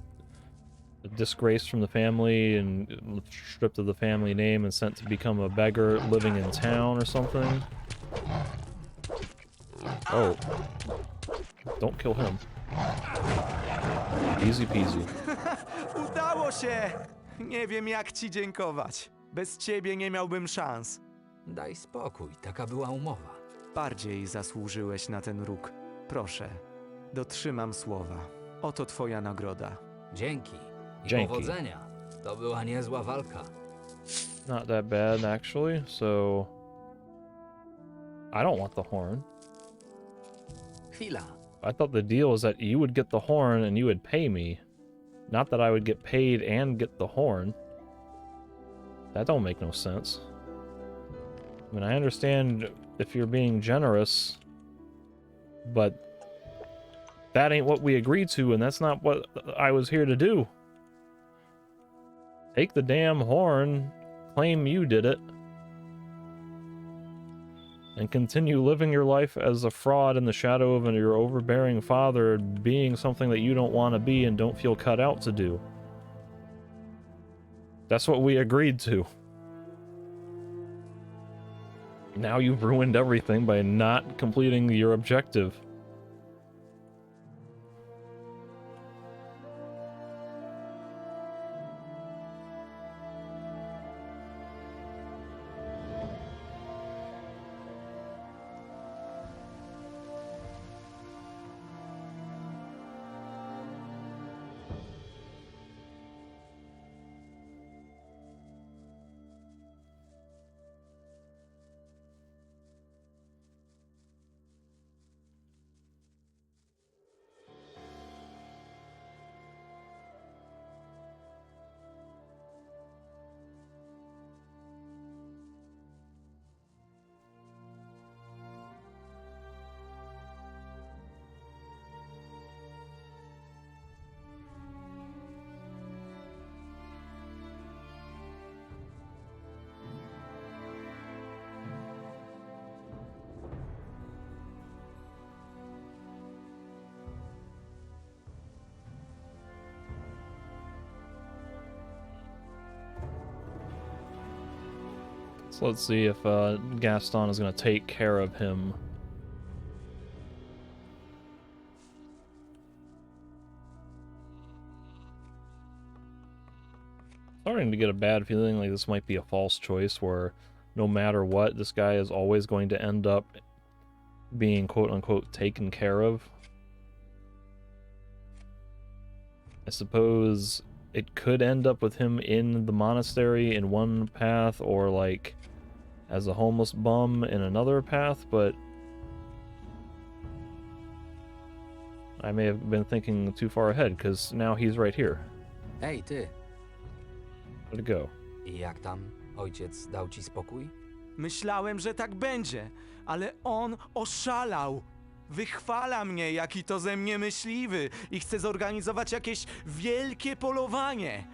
a disgrace from the family and stripped of the family name and sent to become a beggar living in town or something. Oh. Don't kill him. Easy peasy. Udało się! Nie wiem, jak ci dziękować. Bez ciebie nie miałbym szans. Daj spokój, taka była umowa. Bardziej zasłużyłeś na ten róg. Proszę, dotrzymam słowa. Oto twoja nagroda. Dzięki. I Dzięki. powodzenia. To była niezła walka. Not that bad, actually, so... I don't want the horn. Chwila. I thought the deal was that you would get the horn and you would pay me. Not that I would get paid and get the horn. That don't make no sense. I mean, I understand if you're being generous, but that ain't what we agreed to, and that's not what I was here to do. Take the damn horn, claim you did it, and continue living your life as a fraud in the shadow of your overbearing father, being something that you don't want to be and don't feel cut out to do. That's what we agreed to. Now you've ruined everything by not completing your objective. So let's see if Gaston is going to take care of him. Starting to get a bad feeling like this might be a false choice where no matter what, this guy is always going to end up being quote-unquote taken care of. I suppose it could end up with him in the monastery in one path, or like as a homeless bum in another path, but I may have been thinking too far ahead, because now he's right here. Hej, ty. Where'd it go? I jak tam? Ojciec dał ci spokój? Myślałem, że tak będzie, ale on oszalał. Wychwala mnie, jaki to ze mnie myśliwy i chce zorganizować jakieś wielkie polowanie.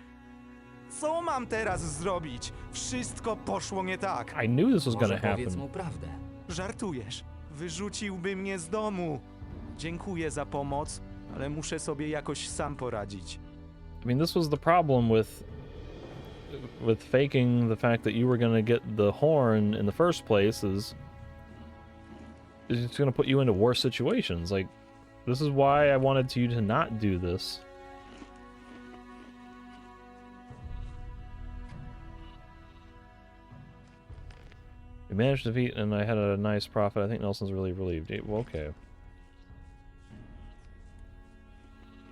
Co mam teraz zrobić? Wszystko poszło nie tak. I knew this was Może gonna powiedz happen. mu prawdę. Żartujesz? Wyrzuciłby mnie z domu. Dziękuję za pomoc, ale muszę sobie jakoś sam poradzić. I mean, this was the problem with faking the fact that you were gonna get the horn in the first place is it's gonna put you into worse situations. Like, this is why I wanted you to not do this. We managed to defeat, and I had a nice profit. I think Nelson's really relieved. Well, okay.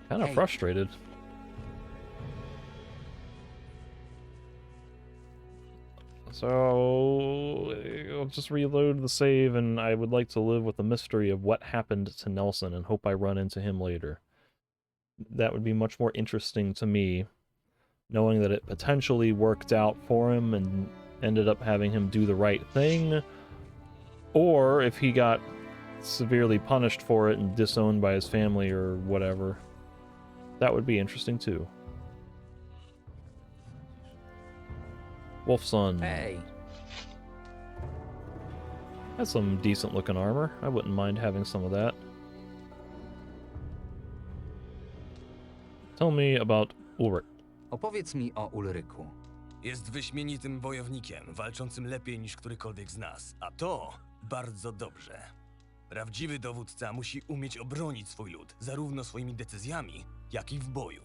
Kind of Hey. frustrated. So I'll just reload the save, and I would like to live with the mystery of what happened to Nelson and hope I run into him later. That would be much more interesting to me, knowing that it potentially worked out for him and ended up having him do the right thing, or if he got severely punished for it and disowned by his family or whatever. That would be interesting too. Wolfson. Hej, That's some decent looking armor. I wouldn't mind having some of that. Tell me about Ulrich. opowiedz mi o Ulryku. Jest wyśmienitym wojownikiem, walczącym lepiej niż którykolwiek z nas, a to bardzo dobrze. Prawdziwy dowódca musi umieć obronić swój lud, zarówno swoimi decyzjami, jak i w boju.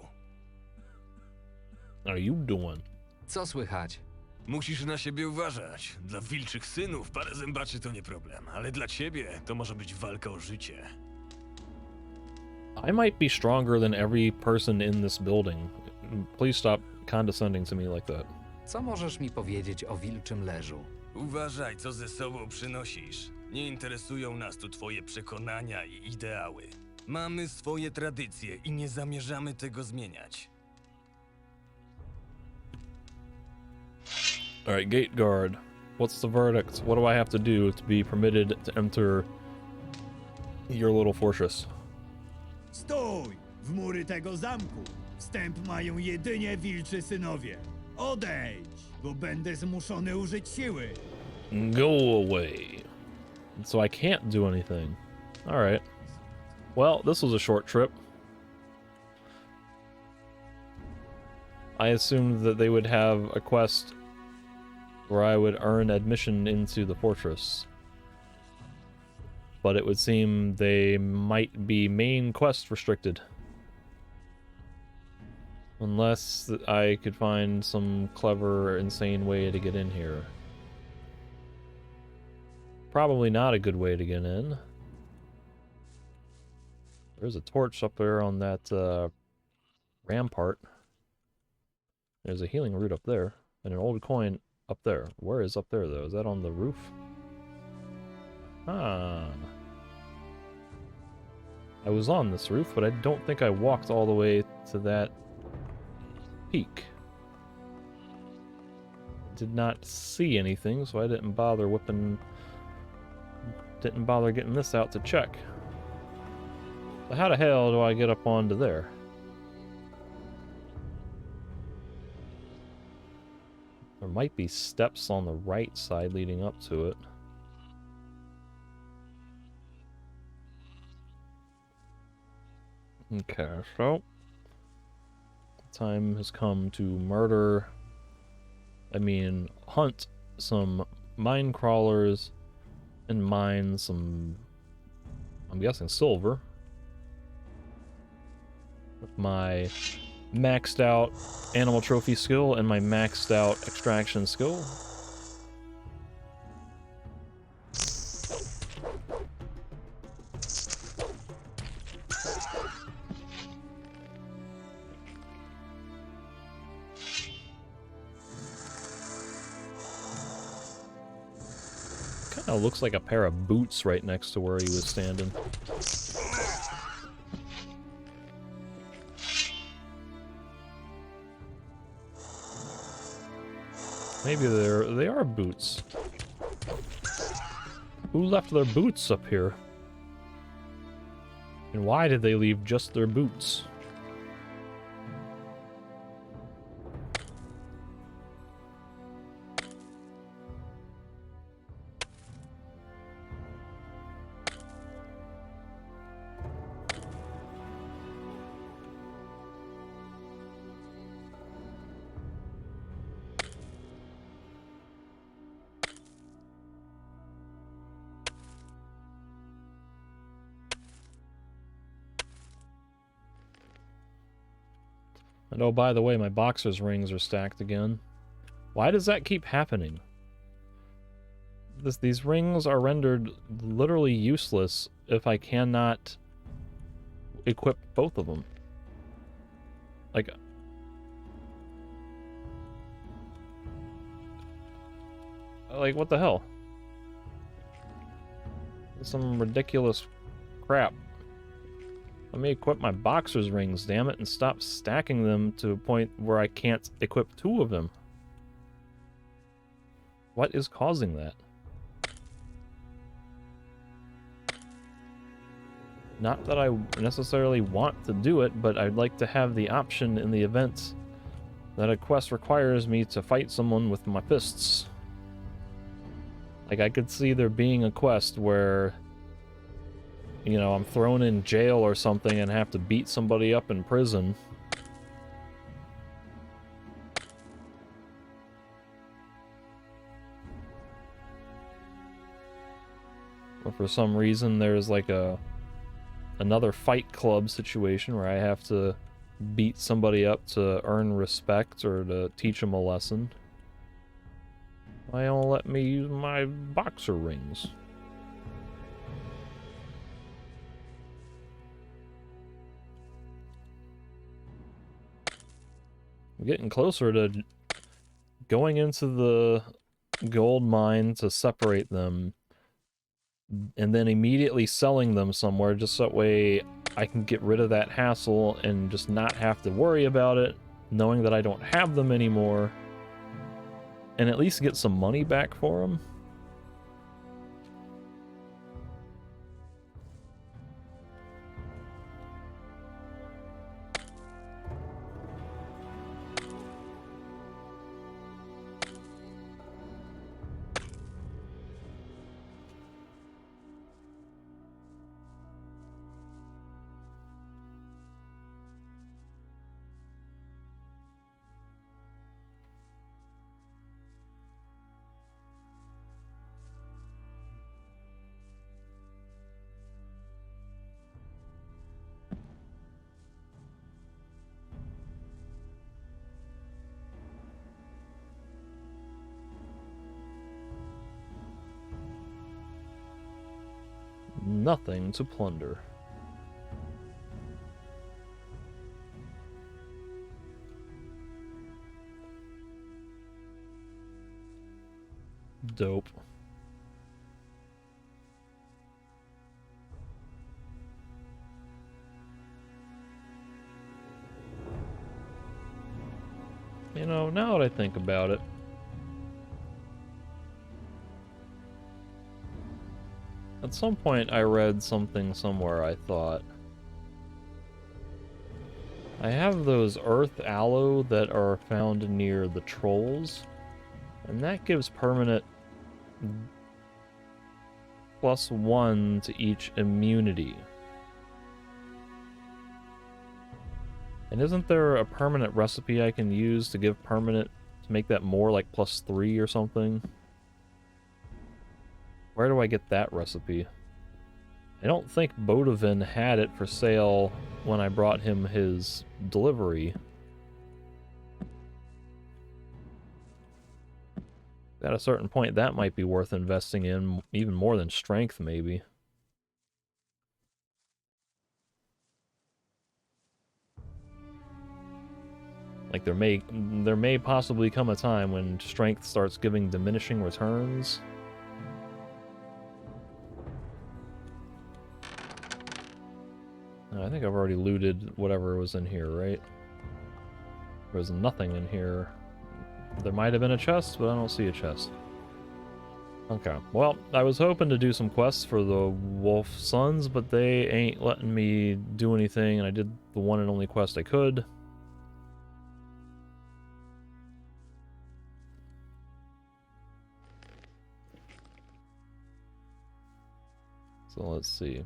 How are you doing? Co słychać? Musisz na siebie uważać. Dla wilczych synów parę zębaczy to nie problem, ale dla ciebie to może być walka o życie. I might be stronger than every person in this building. Please stop condescending to me like that. Co możesz mi powiedzieć o wilczym leżu? Uważaj, co ze sobą przynosisz. Nie interesują nas tu twoje przekonania i ideały. Mamy swoje tradycje i nie zamierzamy tego zmieniać. Alright, gate guard. What's the verdict? What do I have to do to be permitted to enter your little fortress? Stój! W mury tego zamku wstęp mają jedynie wilczy synowie. Odejdź, bo będę zmuszony użyć siły. Go away. So I can't do anything. Alright. Well, this was a short trip. I assumed that they would have a quest where I would earn admission into the fortress. But it would seem they might be main quest restricted. Unless I could find some clever, insane way to get in here. Probably not a good way to get in. There's a torch up there on that rampart. There's a healing root up there, and an old coin up there. Where is up there, though? Is that on the roof? Ah. I was on this roof, but I don't think I walked all the way to that peak. Did not see anything, so I didn't bother getting this out to check. So how the hell do I get up onto there? There might be steps on the right side leading up to it. Okay, so time has come to hunt some mine crawlers and mine some, I'm guessing, silver. With my maxed out animal trophy skill and my maxed out extraction skill. Kinda looks like a pair of boots right next to where he was standing. Maybe they are boots. Who left their boots up here? And why did they leave just their boots? And oh, by the way, my boxer's rings are stacked again. Why does that keep happening? These rings are rendered literally useless if I cannot equip both of them. Like... what the hell? Some ridiculous crap. Let me equip my boxer's rings, damn it, and stop stacking them to a point where I can't equip two of them. What is causing that? Not that I necessarily want to do it, but I'd like to have the option in the event that a quest requires me to fight someone with my fists. Like, I could see there being a quest where, you know, I'm thrown in jail or something and have to beat somebody up in prison. Or for some reason there's like another Fight Club situation where I have to beat somebody up to earn respect or to teach them a lesson. Why don't let me use my boxer rings? I'm getting closer to going into the gold mine to separate them and then immediately selling them somewhere just so that way I can get rid of that hassle and just not have to worry about it, knowing that I don't have them anymore, and at least get some money back for them. Nothing to plunder. Dope. You know, now that I think about it, at some point I read something somewhere, I thought, I have those earth aloe that are found near the trolls, and that gives permanent +1 to each immunity. And isn't there a permanent recipe I can use to give permanent, to make that more like +3 or something? Where do I get that recipe? I don't think Bodovin had it for sale when I brought him his delivery. At a certain point, that might be worth investing in, even more than strength, maybe. Like, there may possibly come a time when strength starts giving diminishing returns. I think I've already looted whatever was in here, right? There was nothing in here. There might have been a chest, but I don't see a chest. Okay, well, I was hoping to do some quests for the Wolf Sons, but they ain't letting me do anything, and I did the one and only quest I could. So let's see.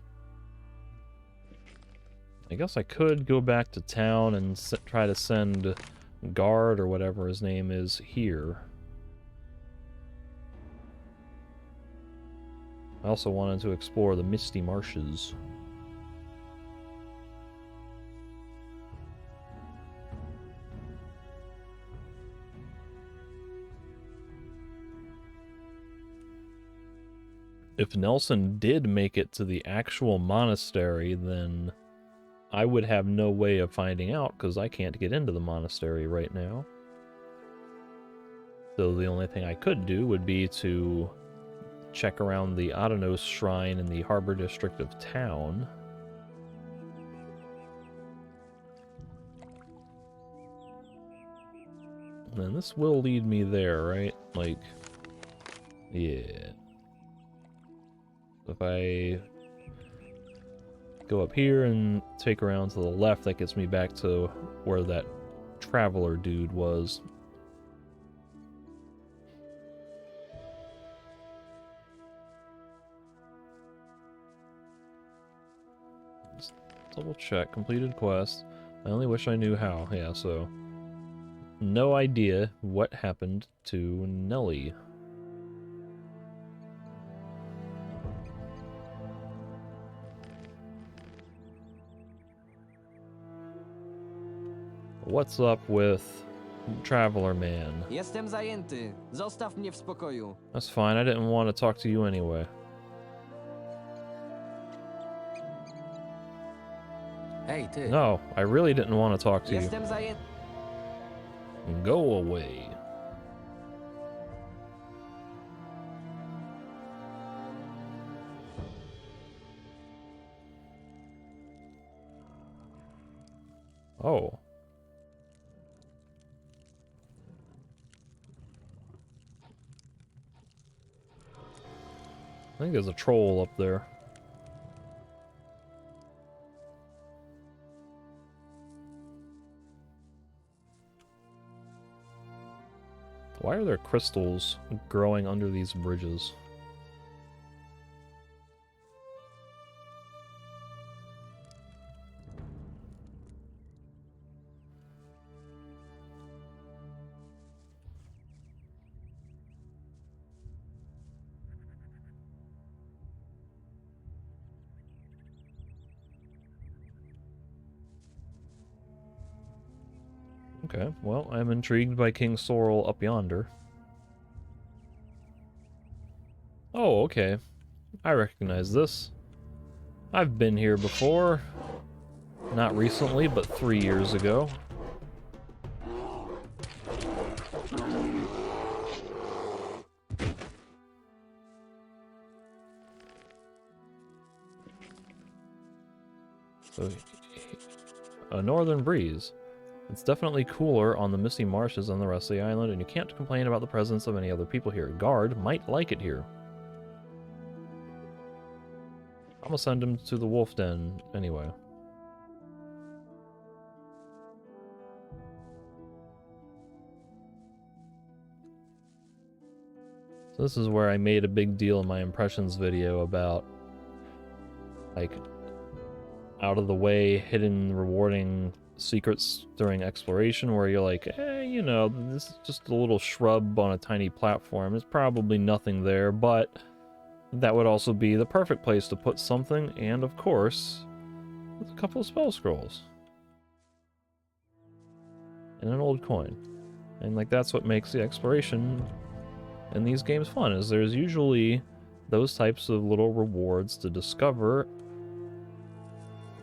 I guess I could go back to town and try to send Guard, or whatever his name is, here. I also wanted to explore the Misty Marshes. If Nelson did make it to the actual monastery, then I would have no way of finding out, because I can't get into the monastery right now. So the only thing I could do would be to check around the Adonos Shrine in the Harbor District of town. And this will lead me there, right? Like, yeah. If I go up here and take around to the left, that gets me back to where that traveler dude was. Just double check, completed quest. I only wish I knew how. Yeah, so no idea what happened to Nelly. What's up with Traveler Man? Jestem zajęty. Zostaw mnie w spokoju. That's fine, I didn't want to talk to you anyway. Hej, ty. No, I really didn't want to talk to you. Jestem zajęty. Go away. Oh. I think there's a troll up there. Why are there crystals growing under these bridges? Okay, well, I'm intrigued by King Sorrel up yonder. Oh, okay. I recognize this. I've been here before. Not recently, but 3 years ago. So, a northern breeze. It's definitely cooler on the Misty Marshes than the rest of the island, and you can't complain about the presence of any other people here. Guard might like it here. I'm gonna send him to the wolf den anyway. So this is where I made a big deal in my impressions video about, like, out of the way, hidden, rewarding secrets during exploration, where you're like, you know, this is just a little shrub on a tiny platform. There's probably nothing there, but that would also be the perfect place to put something, and of course, with a couple of spell scrolls. And an old coin. And like that's what makes the exploration in these games fun, is there's usually those types of little rewards to discover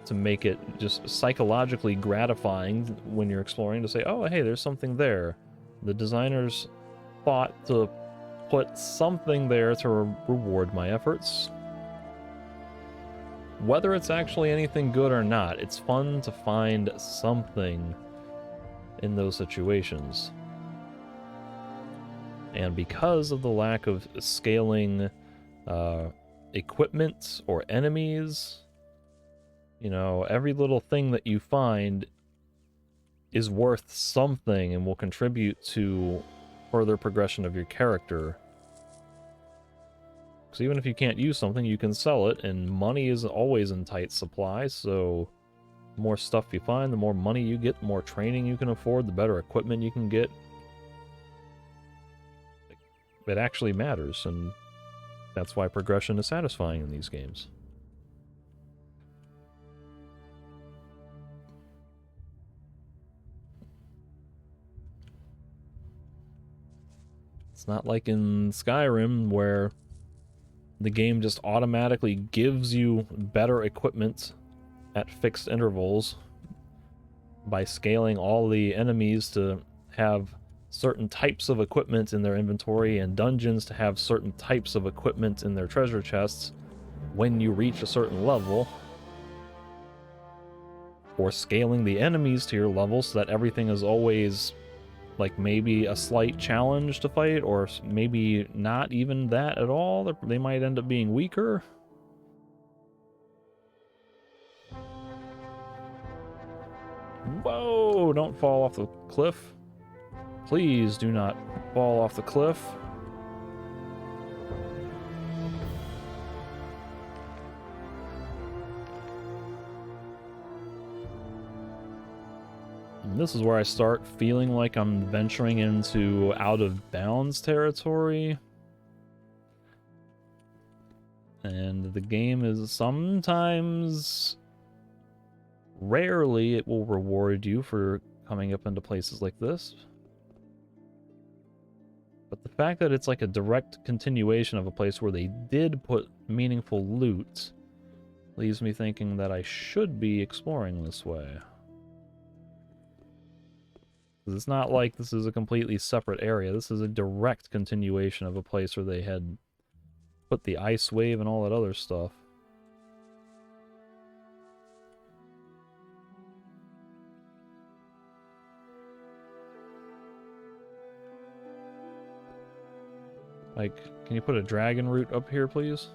to make it just psychologically gratifying when you're exploring, to say, oh, hey, there's something there. The designers thought to put something there to reward my efforts. Whether it's actually anything good or not, it's fun to find something in those situations. And because of the lack of scaling equipment or enemies, you know, every little thing that you find is worth something and will contribute to further progression of your character. Because even if you can't use something, you can sell it, and money is always in tight supply, so the more stuff you find, the more money you get, the more training you can afford, the better equipment you can get. It actually matters, and that's why progression is satisfying in these games. It's not like in Skyrim where the game just automatically gives you better equipment at fixed intervals by scaling all the enemies to have certain types of equipment in their inventory and dungeons to have certain types of equipment in their treasure chests when you reach a certain level, or scaling the enemies to your level so that everything is always like maybe a slight challenge to fight, or maybe not even that at all. They might end up being weaker. Whoa, don't fall off the cliff. Please do not fall off the cliff. And this is where I start feeling like I'm venturing into out of bounds territory. And the game is sometimes, rarely, it will reward you for coming up into places like this. But the fact that it's like a direct continuation of a place where they did put meaningful loot leaves me thinking that I should be exploring this way. It's not like this is a completely separate area. This is a direct continuation of a place where they had put the ice wave and all that other stuff. Like, can you put a dragon root up here, please?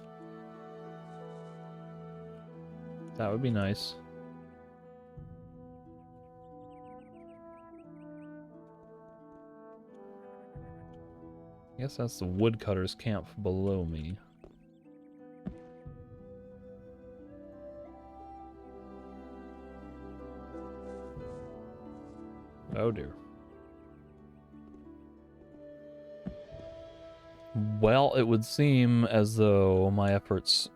That would be nice. I guess that's the woodcutter's camp below me. Oh dear. Well, it would seem as though my efforts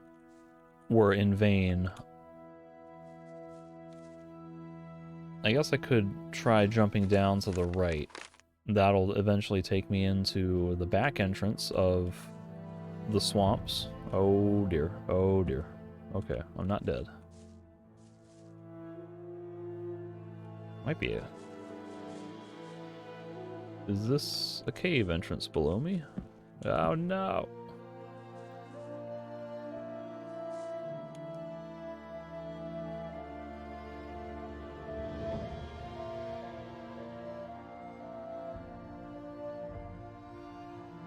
were in vain. I guess I could try jumping down to the right. That'll eventually take me into the back entrance of the swamps. Oh dear, oh dear. Okay, I'm not dead. Might be a... Is this a cave entrance below me? Oh no!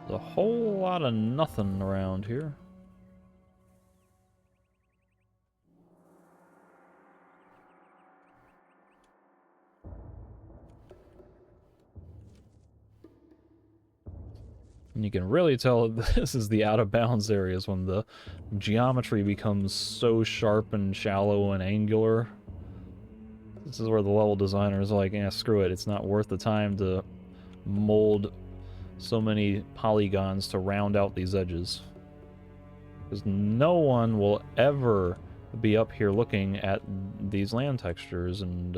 There's a whole lot of nothing around here. And you can really tell this is the out-of-bounds areas when the geometry becomes so sharp and shallow and angular. This is where the level designers are like, screw it, it's not worth the time to mold so many polygons to round out these edges. Because no one will ever be up here looking at these land textures and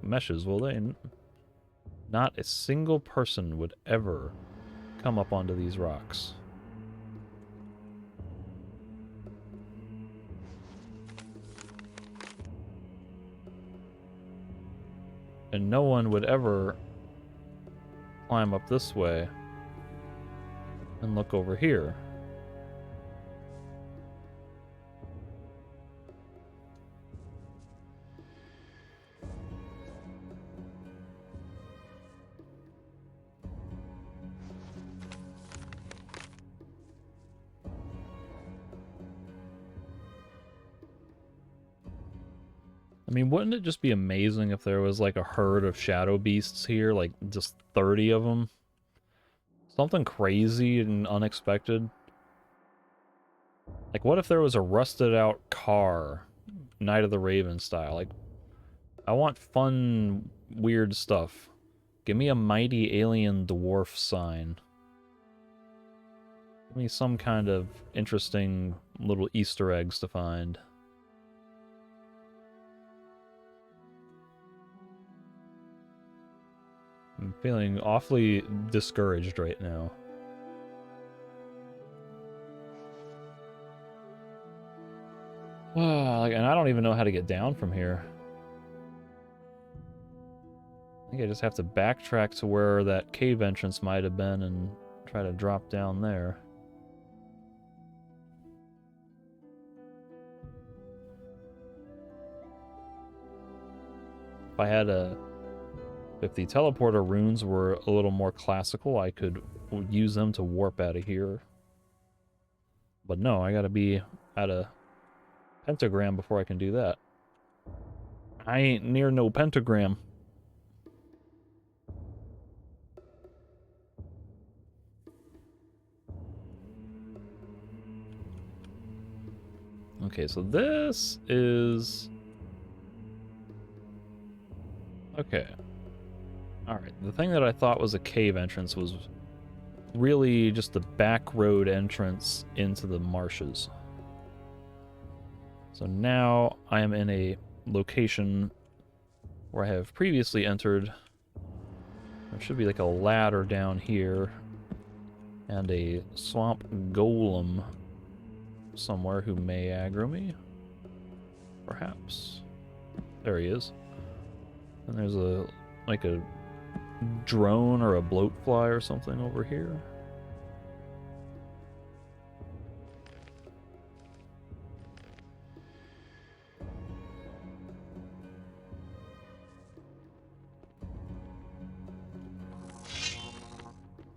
meshes, will they? Not a single person would ever come up onto these rocks. And no one would ever climb up this way and look over here. I mean, wouldn't it just be amazing if there was like a herd of shadow beasts here, like just 30 of them? Something crazy and unexpected. Like, what if there was a rusted out car, Night of the Raven style? Like, I want fun, weird stuff. Give me a mighty alien dwarf sign. Give me some kind of interesting little Easter eggs to find. I'm feeling awfully discouraged right now. And I don't even know how to get down from here. I think I just have to backtrack to where that cave entrance might have been and try to drop down there. If the teleporter runes were a little more classical, I could use them to warp out of here. But no, I gotta be at a pentagram before I can do that. I ain't near no pentagram. Okay, so this is... Okay. Alright, the thing that I thought was a cave entrance was really just the back road entrance into the marshes. So now I am in a location where I have previously entered. There should be like a ladder down here and a swamp golem somewhere who may aggro me. Perhaps. There he is. And there's a drone or a bloatfly or something over here.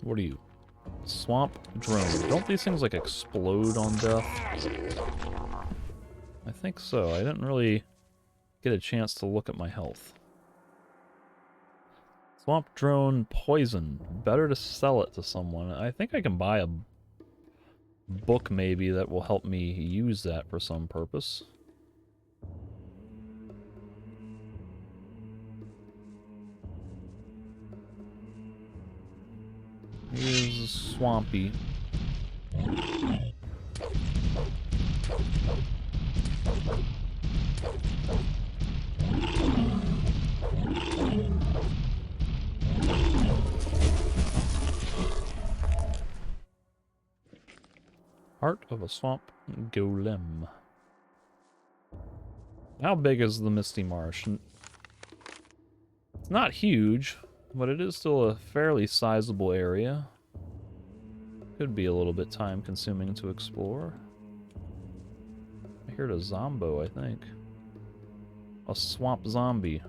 What are you? Swamp drone. Don't these things like explode on death? I think so. I didn't really get a chance to look at my health. Swamp drone poison. Better to sell it to someone. I think I can buy a book maybe that will help me use that for some purpose. Here's a swampy. Heart of a swamp golem. How big is the Misty Marsh? It's not huge, but it is still a fairly sizable area. Could be a little bit time consuming to explore. I heard a zombo, I think. A swamp zombie.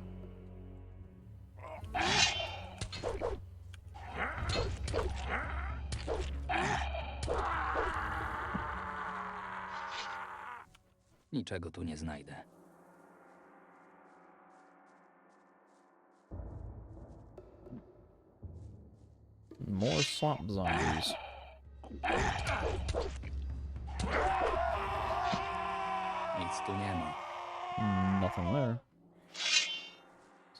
Niczego tu nie znajdę. More swamp zombies. Nic tu nie ma. Nothing there.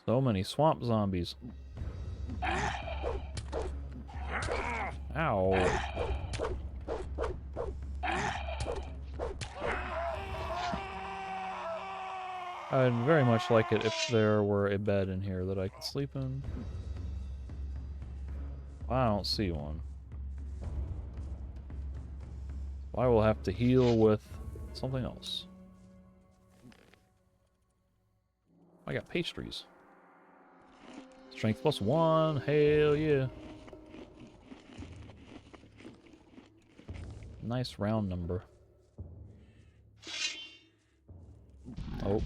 So many swamp zombies. Ow. I'd very much like it if there were a bed in here that I could sleep in. I don't see one. I will have to heal with something else. I got pastries. Strength +1, hell yeah. Nice round number. Oh.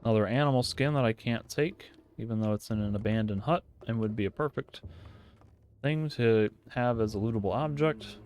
Another animal skin that I can't take, even though it's in an abandoned hut and would be a perfect thing to have as a lootable object.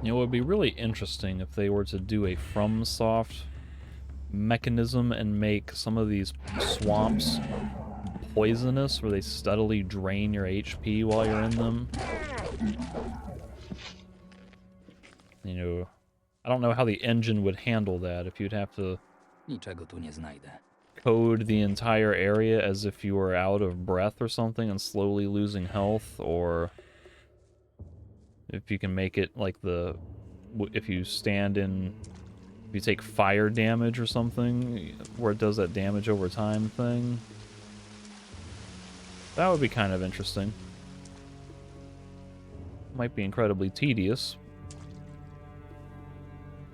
You know, it would be really interesting if they were to do a FromSoft mechanism and make some of these swamps poisonous, where they steadily drain your HP while you're in them. You know, I don't know how the engine would handle that, if you'd have to Niczego tu nie znajdę. code the entire area as if you were out of breath or something and slowly losing health, or if you can make it like if you stand in, if you take fire damage or something, where it does that damage over time thing. That would be kind of interesting. Might be incredibly tedious.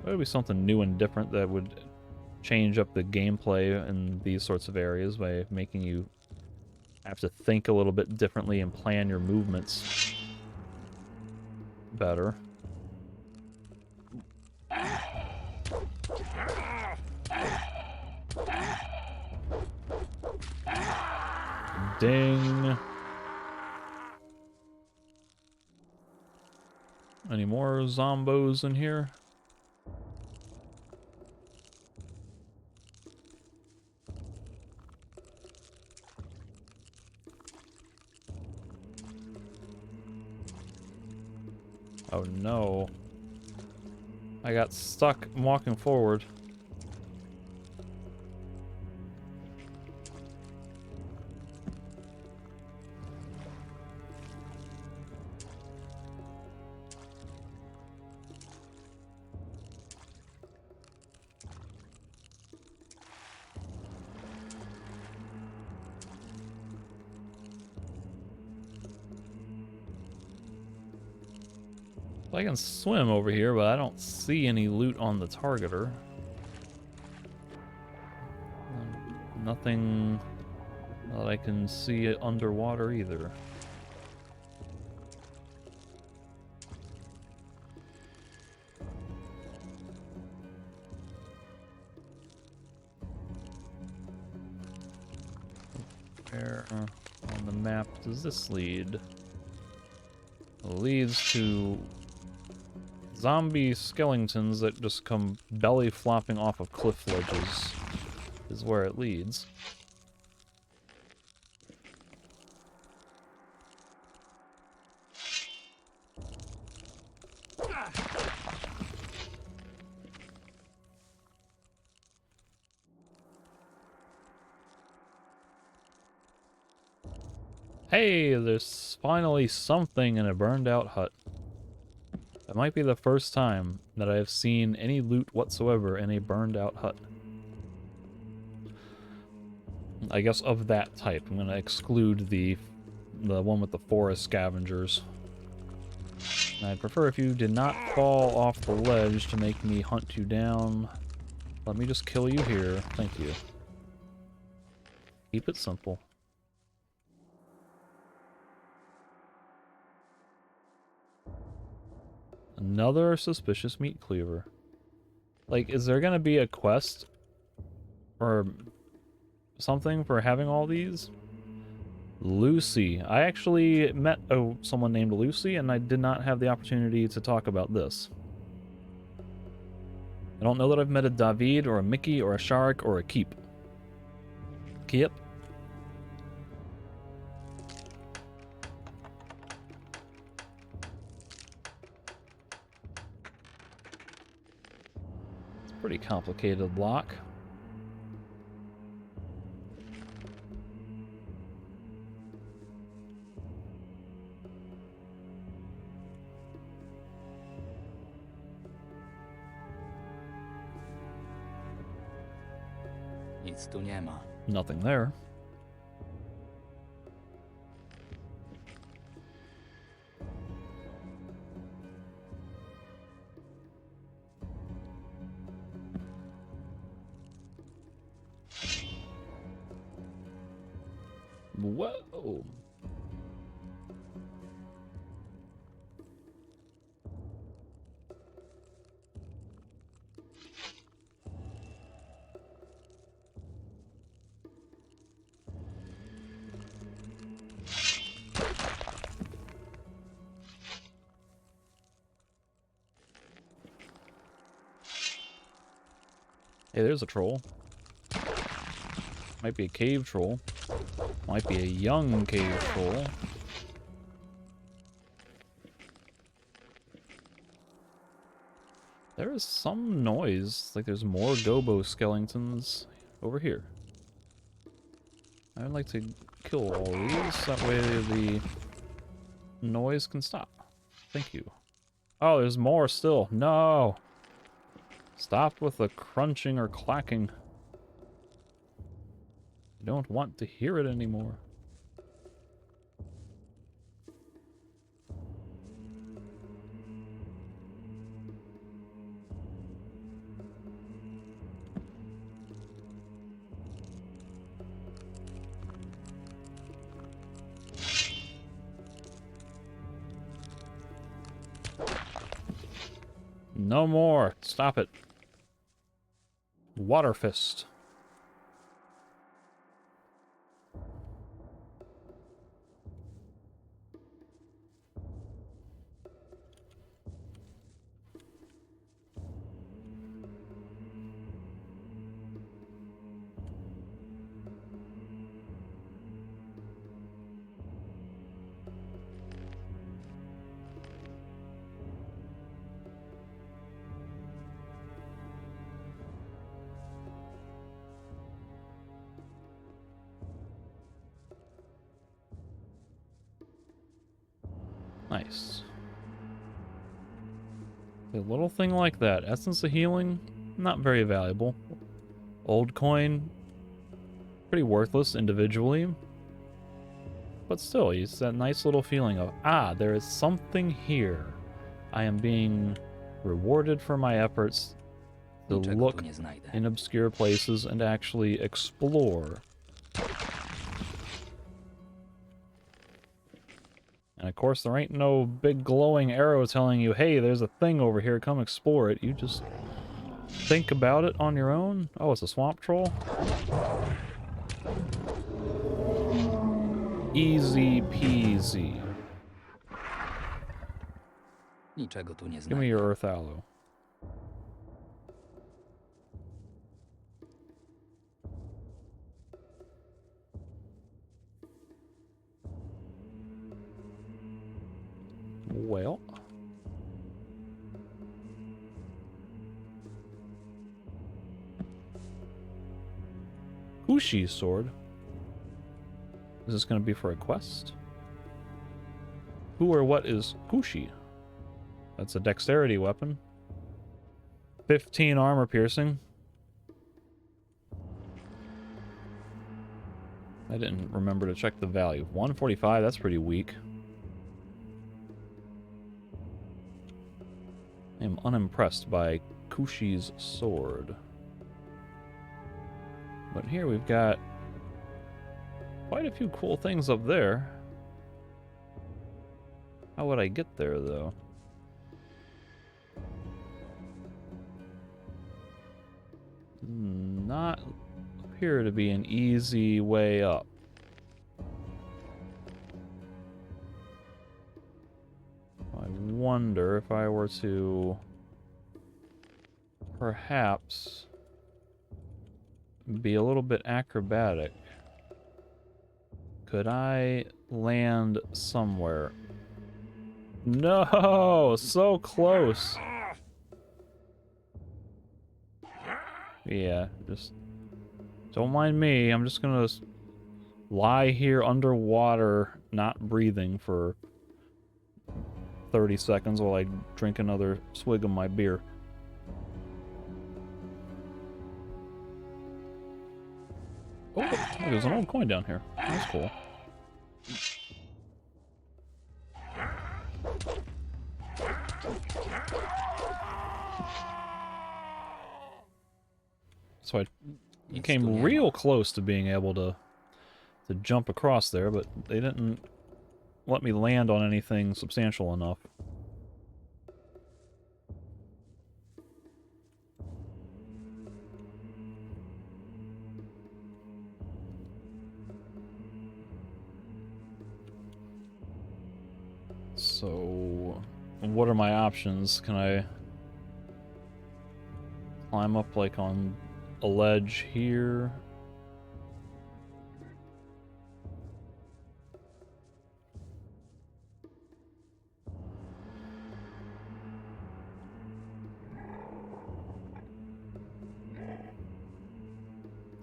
It would be something new and different that would change up the gameplay in these sorts of areas by making you have to think a little bit differently and plan your movements better. Ding. Any more zombos in here? Oh no. I got stuck walking forward. I can swim over here, but I don't see any loot on the targeter. Nothing that I can see underwater either. Where on the map does this lead? It leads to zombie skeletons that just come belly flopping off of cliff ledges, is where it leads. Hey, there's finally something in a burned out hut. That might be the first time that I have seen any loot whatsoever in a burned out hut. I guess of that type. I'm gonna exclude the one with the forest scavengers. And I'd prefer if you did not fall off the ledge to make me hunt you down. Let me just kill you here. Thank you. Keep it simple. Another suspicious meat cleaver. Like, is there gonna be a quest or something for having all these? Lucy. I actually met someone named Lucy, and I did not have the opportunity to talk about this. I don't know that I've met a David or a Mickey or a Sharik or a Keep. Keep? It's a pretty complicated lock. Nic tu nie ma. Nothing there. Whoa. Hey, there's a troll. Might be a cave troll. Might be a young cave troll. There is some noise, like there's more gobo skeletons over here. I'd like to kill all these, that way the noise can stop. Thank you. Oh, there's more still. No! Stop with the crunching or clacking. I don't want to hear it anymore. No more. Stop it. Water fist. Nice. A little thing like that. Essence of Healing, not very valuable. Old coin, pretty worthless individually. But still, it's that nice little feeling of, ah, there is something here. I am being rewarded for my efforts to Niczego tu look nie znajdę. in obscure places and actually explore. And of course, there ain't no big glowing arrow telling you, hey, there's a thing over here, come explore it. You just think about it on your own. Oh, it's a swamp troll? Easy peasy. Niczego tu nie Give me znajdę. your earth aloe. Well. Ushi's sword. Is this going to be for a quest? Who or what is Kushi? That's a dexterity weapon. 15 armor piercing. I didn't remember to check the value. 145, that's pretty weak. I am unimpressed by Kushi's sword. But here we've got quite a few cool things up there. How would I get there, though? not appear to be an easy way up. I wonder if I were to perhaps be a little bit acrobatic. Could I land somewhere? No, so close. Yeah, just don't mind me. I'm just gonna lie here underwater, not breathing for 30 seconds while I drink another swig of my beer. Oh, there's an old coin down here. That's cool. So I came real close to being able to jump across there, but they didn't let me land on anything substantial enough. So, what are my options? Can I climb up like on a ledge here?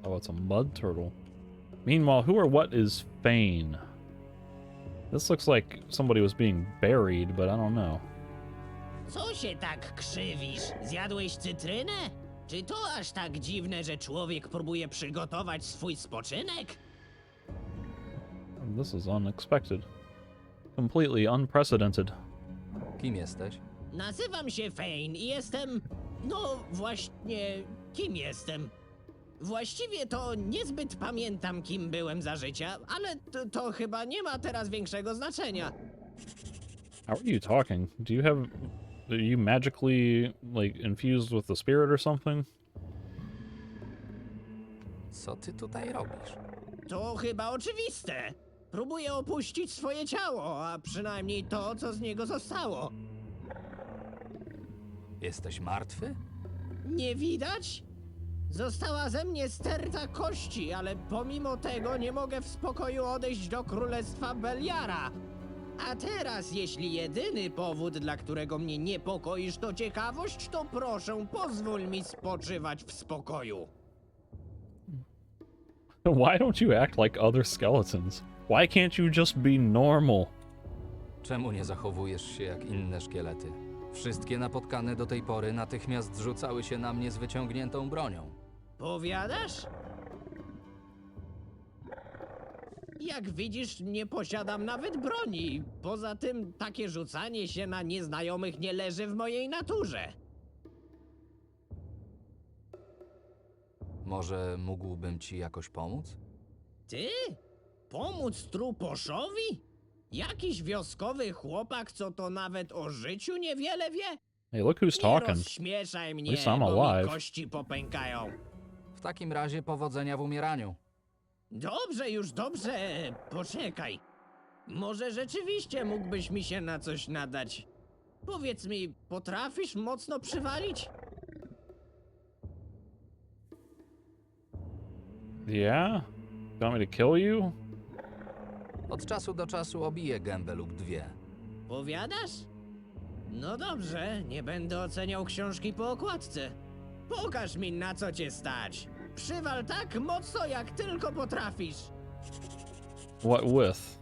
Oh, it's a mud turtle. Meanwhile, who or what is Fane? This looks like somebody was being buried, but I don't know. Co się tak krzywisz? Zjadłeś cytrynę? Czy to aż tak dziwne, że człowiek próbuje przygotować swój spoczynek? This is unexpected. Completely unprecedented. Kim jesteś? Nazywam się Fane i jestem... No właśnie, kim jestem? Właściwie to niezbyt pamiętam, kim byłem za życia, ale to chyba nie ma teraz większego znaczenia. How are you talking? Are you magically, like, infused with the spirit or something? Co ty tutaj robisz? To chyba oczywiste. Próbuję opuścić swoje ciało, a przynajmniej to, co z niego zostało. Jesteś martwy? Nie widać? Została ze mnie sterta kości, ale pomimo tego nie mogę w spokoju odejść do królestwa Beliara. A teraz, jeśli jedyny powód, dla którego mnie niepokoisz, to ciekawość, to proszę, pozwól mi spoczywać w spokoju. Why don't you act like other skeletons? Why can't you just be normal? Czemu nie zachowujesz się jak inne szkielety? Wszystkie napotkane do tej pory natychmiast rzucały się na mnie z wyciągniętą bronią. Powiadasz? Jak widzisz, nie posiadam nawet broni. Poza tym, takie rzucanie się na nieznajomych nie leży w mojej naturze. Może mógłbym ci jakoś pomóc? Ty? Pomóc truposzowi? Jakiś wioskowy chłopak, co to nawet o życiu niewiele wie? Hey, look who's Nie talking. rozśmieszaj mnie, least I'm bo mi alive. kości popękają. W takim razie powodzenia w umieraniu. Dobrze, już dobrze. Poczekaj. Może rzeczywiście mógłbyś mi się na coś nadać. Powiedz mi, potrafisz mocno przywalić? Yeah? You want me to kill you? Od czasu do czasu obiję gębę lub dwie. Powiadasz? No dobrze, nie będę oceniał książki po okładce. Pokaż mi, na co cię stać. Przywal tak mocno, jak tylko potrafisz. What with?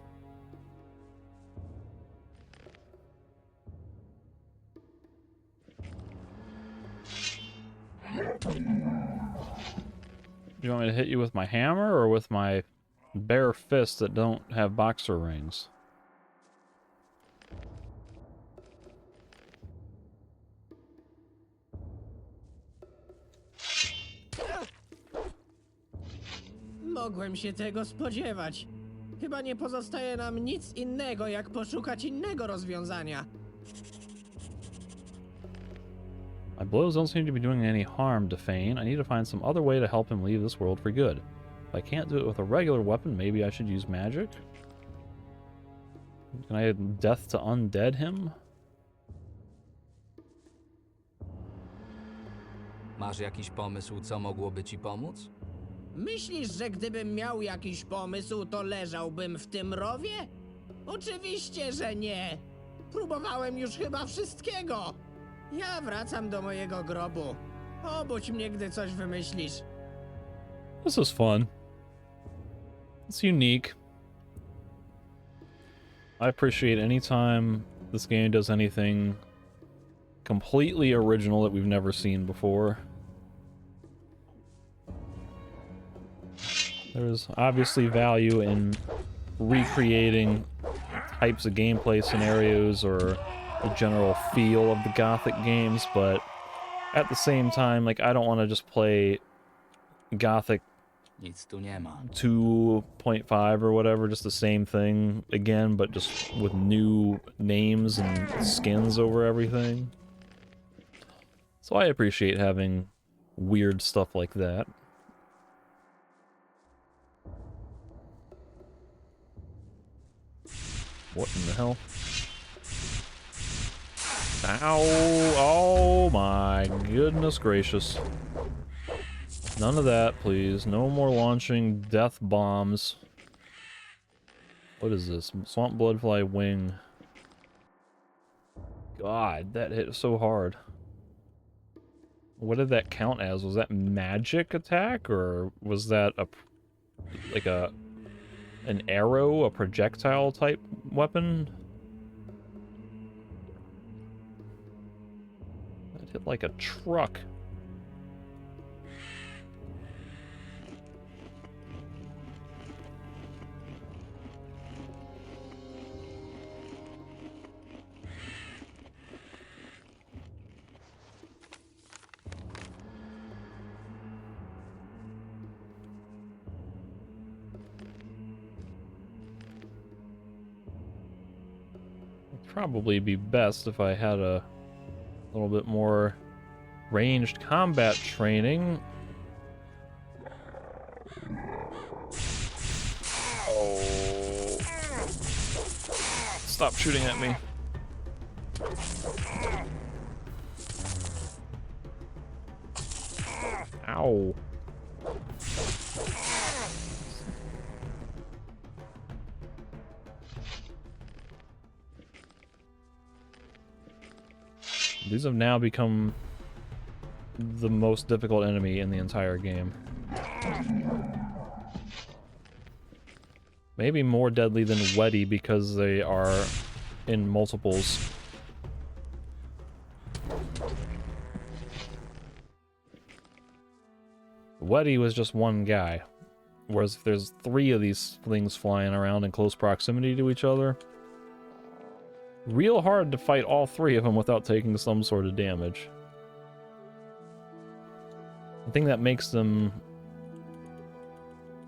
You want me to hit you with my hammer or with my bare fists that don't have boxer rings? Mogłem się tego spodziewać. Chyba nie pozostaje nam nic innego, jak poszukać innego rozwiązania. My blows don't seem to be doing any harm to Fane. I need to find some other way to help him leave this world for good. If I can't do it with a regular weapon, maybe I should use magic? Can I add death to undead him? Masz jakiś pomysł, co mogłoby ci pomóc? Myślisz, że gdybym miał jakiś pomysł, to leżałbym w tym rowie? Oczywiście, że nie. Próbowałem już chyba wszystkiego. Ja wracam do mojego grobu. Obudź mnie, gdy coś wymyślisz. This is fun. It's unique. I appreciate any time this game does anything completely original that we've never seen before. There's obviously value in recreating types of gameplay scenarios or the general feel of the Gothic games, but at the same time, like, I don't want to just play Gothic Nic tu nie ma. 2.5 or whatever, just the same thing again, but just with new names and skins over everything. So I appreciate having weird stuff like that. What in the hell? Ow! Oh my goodness gracious. None of that, please. No more launching death bombs. What is this? Swamp Bloodfly Wing. God, that hit so hard. What did that count as? Was that magic attack, or was that an arrow, a projectile type weapon? That hit like a truck. Probably be best if I had a little bit more ranged combat training. Oh. Stop shooting at me. Ow. These have now become the most difficult enemy in the entire game. Maybe more deadly than Weddy because they are in multiples. Weddy was just one guy, whereas if there's 3 of these things flying around in close proximity to each other, real hard to fight all 3 of them without taking some sort of damage. The thing that makes them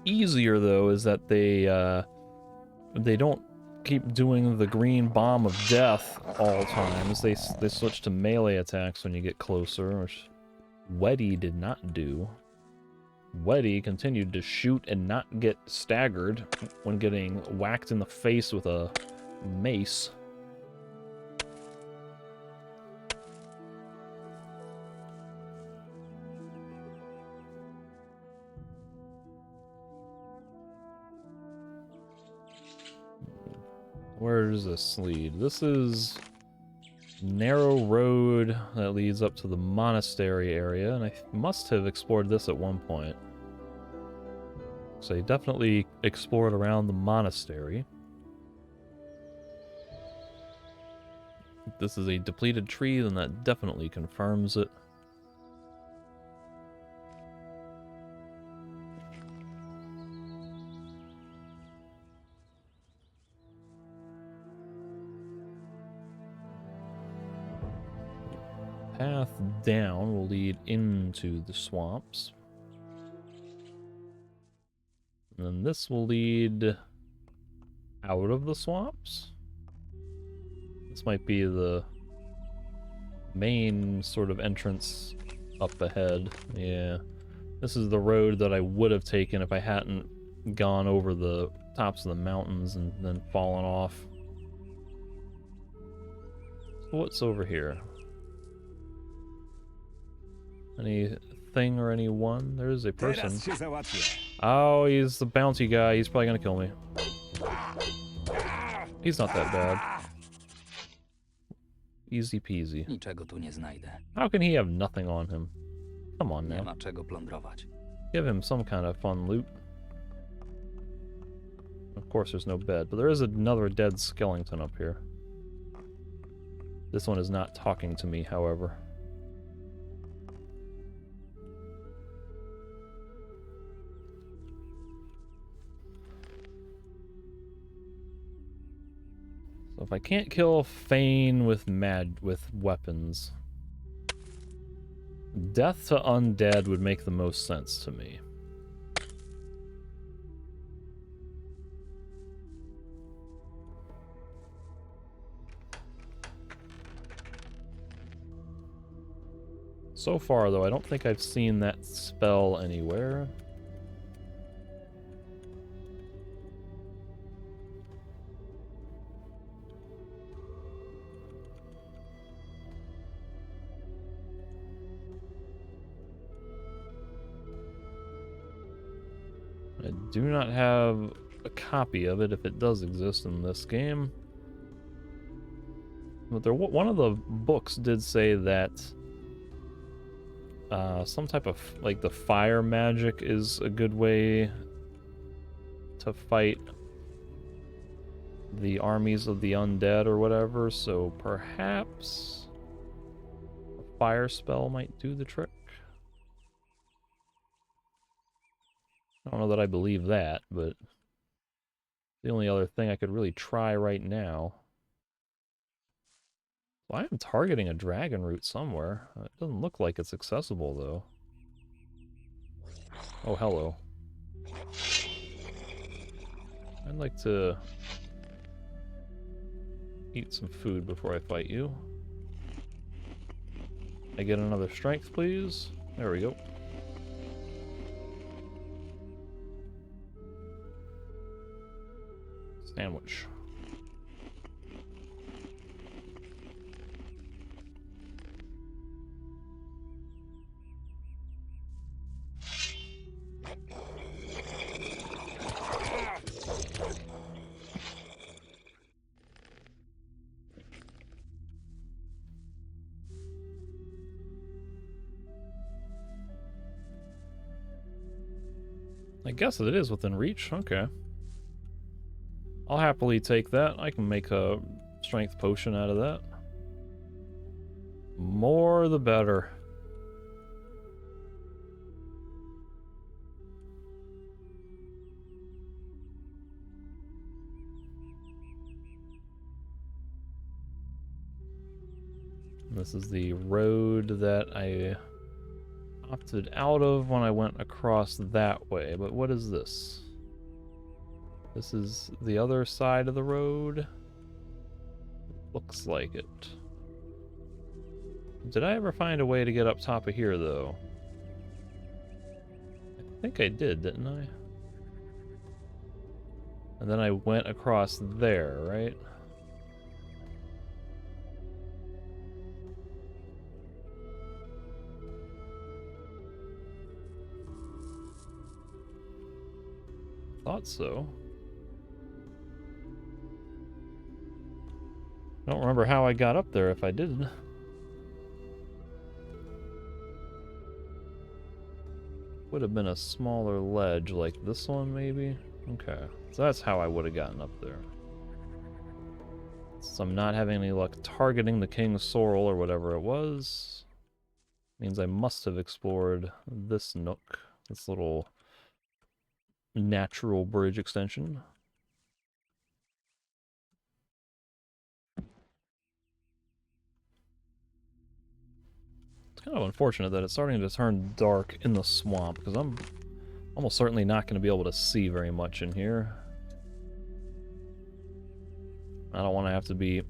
easier, though, is that they don't keep doing the green bomb of death all times. They switch to melee attacks when you get closer, which Weddy did not do. Weddy continued to shoot and not get staggered when getting whacked in the face with a mace. Where does this lead? This is narrow road that leads up to the monastery area, and I must have explored this at one point. So I definitely explored around the monastery. If this is a depleted tree, then that definitely confirms it. Path down will lead into the swamps. And then this will lead out of the swamps. This might be the main sort of entrance up ahead. Yeah. This is the road that I would have taken if I hadn't gone over the tops of the mountains and then fallen off. So what's over here? Anything or anyone? There is a person. Oh, he's the bounty guy. He's probably gonna kill me. He's not that bad. Easy peasy. Niczego tu nie znajdę. How can he have nothing on him? Come on Nie now. ma czego plądrować. Give him some kind of fun loot. Of course there's no bed, but there is another dead skeleton up here. This one is not talking to me, however. So if I can't kill Fane with weapons, death to undead would make the most sense to me. So far, though, I don't think I've seen that spell anywhere. I do not have a copy of it if it does exist in this game. But one of the books did say that some type of, like, the fire magic is a good way to fight the armies of the undead or whatever, so perhaps a fire spell might do the trick. I don't know that I believe that, but the only other thing I could really try right now. Well, I am targeting a dragon root somewhere. It doesn't look like it's accessible, though. Oh, hello. I'd like to eat some food before I fight you. I get another strength, please? There we go. Sandwich. I guess it is within reach. Okay. I'll happily take that. I can make a strength potion out of that. More the better. This is the road that I opted out of when I went across that way. But what is this? This is the other side of the road. Looks like it. Did I ever find a way to get up top of here, though? I think I did, didn't I? And then I went across there, right? Thought so. I don't remember how I got up there if I did. Would have been a smaller ledge like this one, maybe? Okay, so that's how I would have gotten up there. So I'm not having any luck targeting the King's Sorrel or whatever it was. Means I must have explored this nook, this little natural bridge extension. It's kind of unfortunate that it's starting to turn dark in the swamp, because I'm almost certainly not going to be able to see very much in here. I don't want to have to be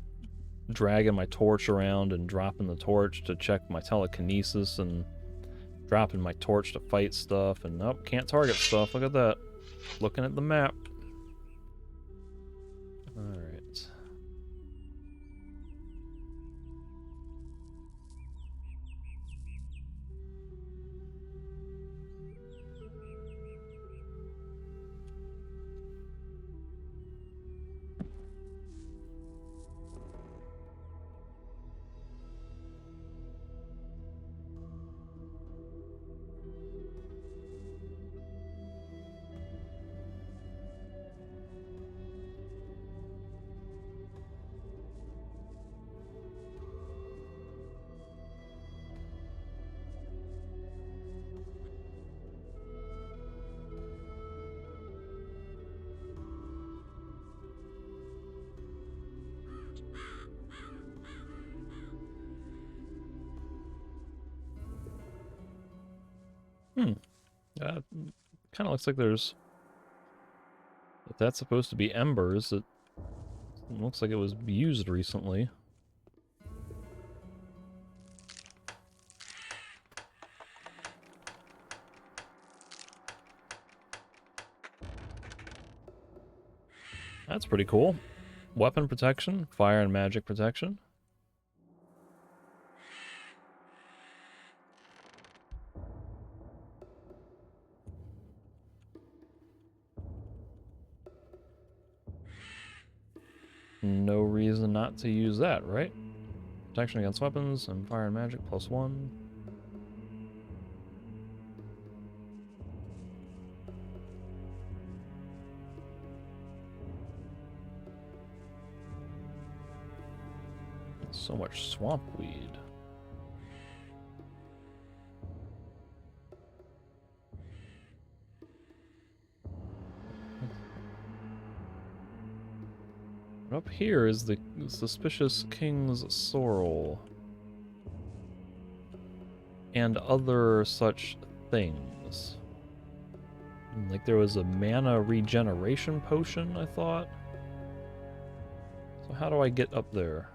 dragging my torch around and dropping the torch to check my telekinesis and dropping my torch to fight stuff, and nope, can't target stuff. Look at that. Looking at the map. Alright. Kind of looks like there's... If that's supposed to be embers, it looks like it was used recently. That's pretty cool. Weapon protection, fire and magic protection. No reason not to use that, right? Protection against weapons and fire and magic +1. So much swamp weed. Up here is the suspicious king's sorrel. And other such things. Like there was a mana regeneration potion, I thought. So how do I get up there?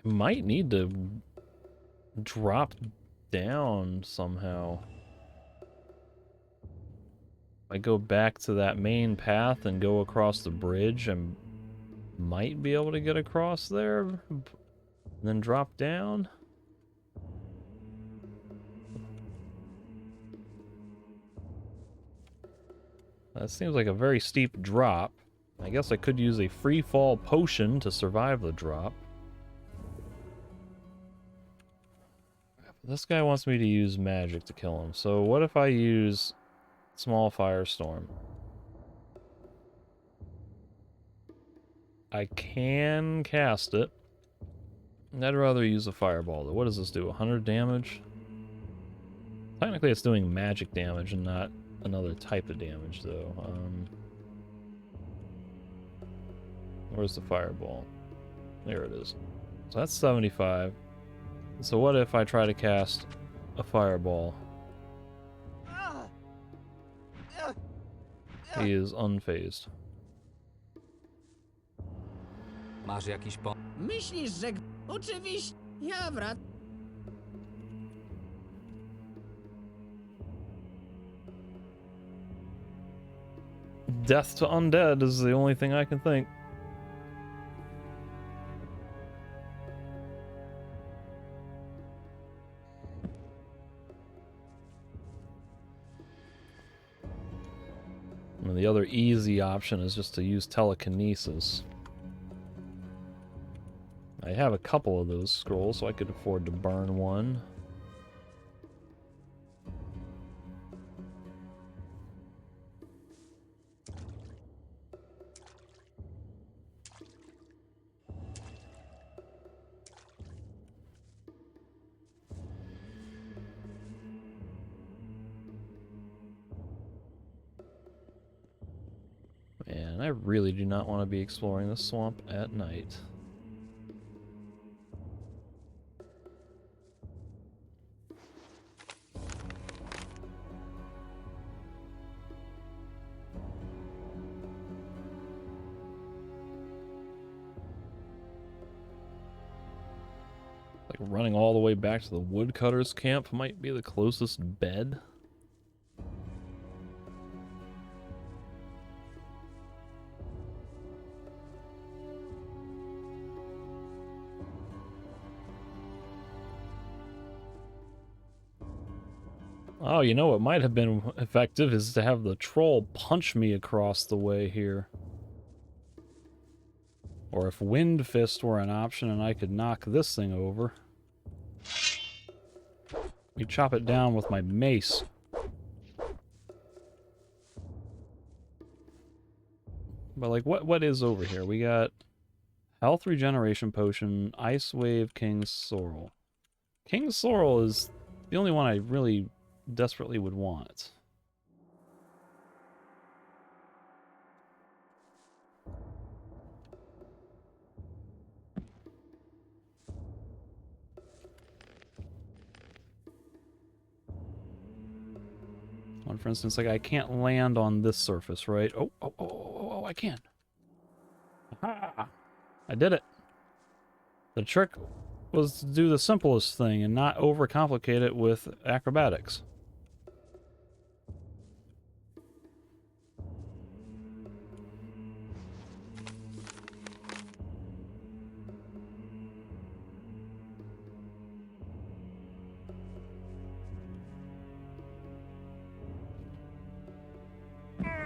Might need to drop down somehow. I go back to that main path and go across the bridge, and might be able to get across there, and then drop down. That seems like a very steep drop. I guess I could use a free fall potion to survive the drop. This guy wants me to use magic to kill him. So what if I use small firestorm? I can cast it. I'd rather use a fireball though. What does this do? 100 damage? Technically it's doing magic damage and not another type of damage though. Where's the fireball? There it is. So that's 75. So what if I try to cast a fireball? He is unfazed. Masz jakiś Myślisz, że... Oczywiście. Ja wracam. Death to undead is the only thing I can think. And the other easy option is just to use telekinesis. I have a couple of those scrolls, so I could afford to burn one. Man, I really do not want to be exploring this swamp at night. Like running all the way back to the woodcutter's camp might be the closest bed. Oh, you know what might have been effective is to have the troll punch me across the way here. Or if Wind Fist were an option and I could knock this thing over. We chop it down with my mace. But like, what is over here? We got Health Regeneration Potion, Ice Wave, King's Sorrel. King's Sorrel is the only one I really desperately would want. One, for instance, like I can't land on this surface, right? Oh, I can. Aha! I did it. The trick was to do the simplest thing and not overcomplicate it with acrobatics.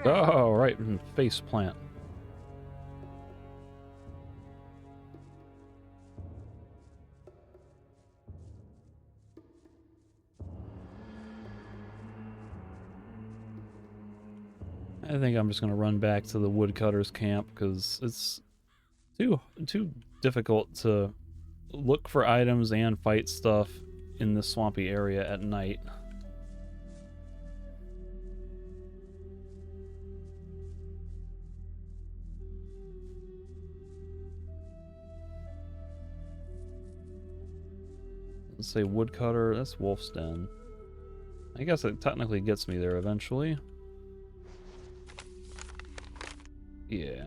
Oh, right, face plant. I think I'm just gonna run back to the woodcutter's camp because it's too difficult to look for items and fight stuff in this swampy area at night. Let's say woodcutter, that's Wolf's Den. I guess it technically gets me there eventually. Yeah.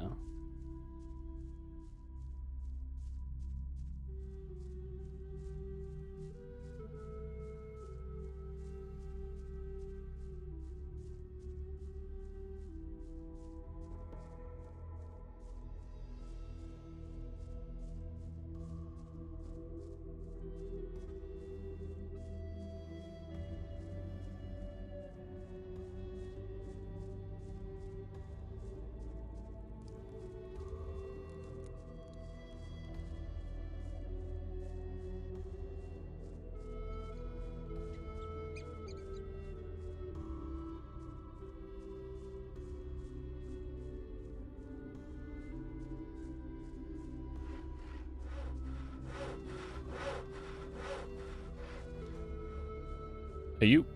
Hey, you.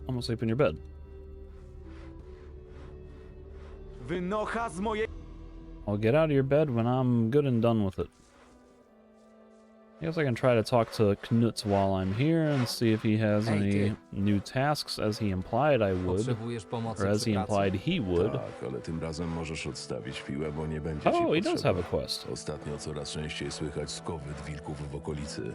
I'm gonna sleep in your bed. Wynocha z mojej... I'll get out of your bed when I'm good and done with it. I guess I can try to talk to Knut while I'm here and see if he has any new tasks, as he implied I would. Potrzebujesz pomocy Or as przy he pracy? implied he would. Tak, ale tym razem możesz odstawić piłę, bo nie będzie ci Oh, he does potrzeba. have a quest. Ostatnio coraz częściej słychać skowyt wilków w okolicy.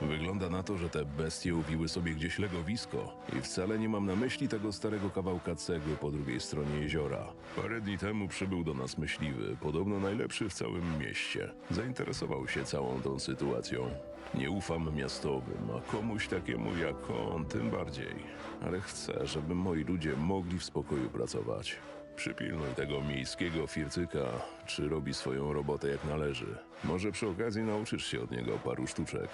Wygląda na to, że te bestie ubiły sobie gdzieś legowisko i wcale nie mam na myśli tego starego kawałka cegły po drugiej stronie jeziora. Parę dni temu przybył do nas myśliwy, podobno najlepszy w całym mieście. Zainteresował się całą tą sytuacją. Nie ufam miastowym, a komuś takiemu jak on tym bardziej. Ale chcę, żeby moi ludzie mogli w spokoju pracować. Przypilnuj tego miejskiego fircyka, czy robi swoją robotę jak należy. Może przy okazji nauczysz się od niego paru sztuczek.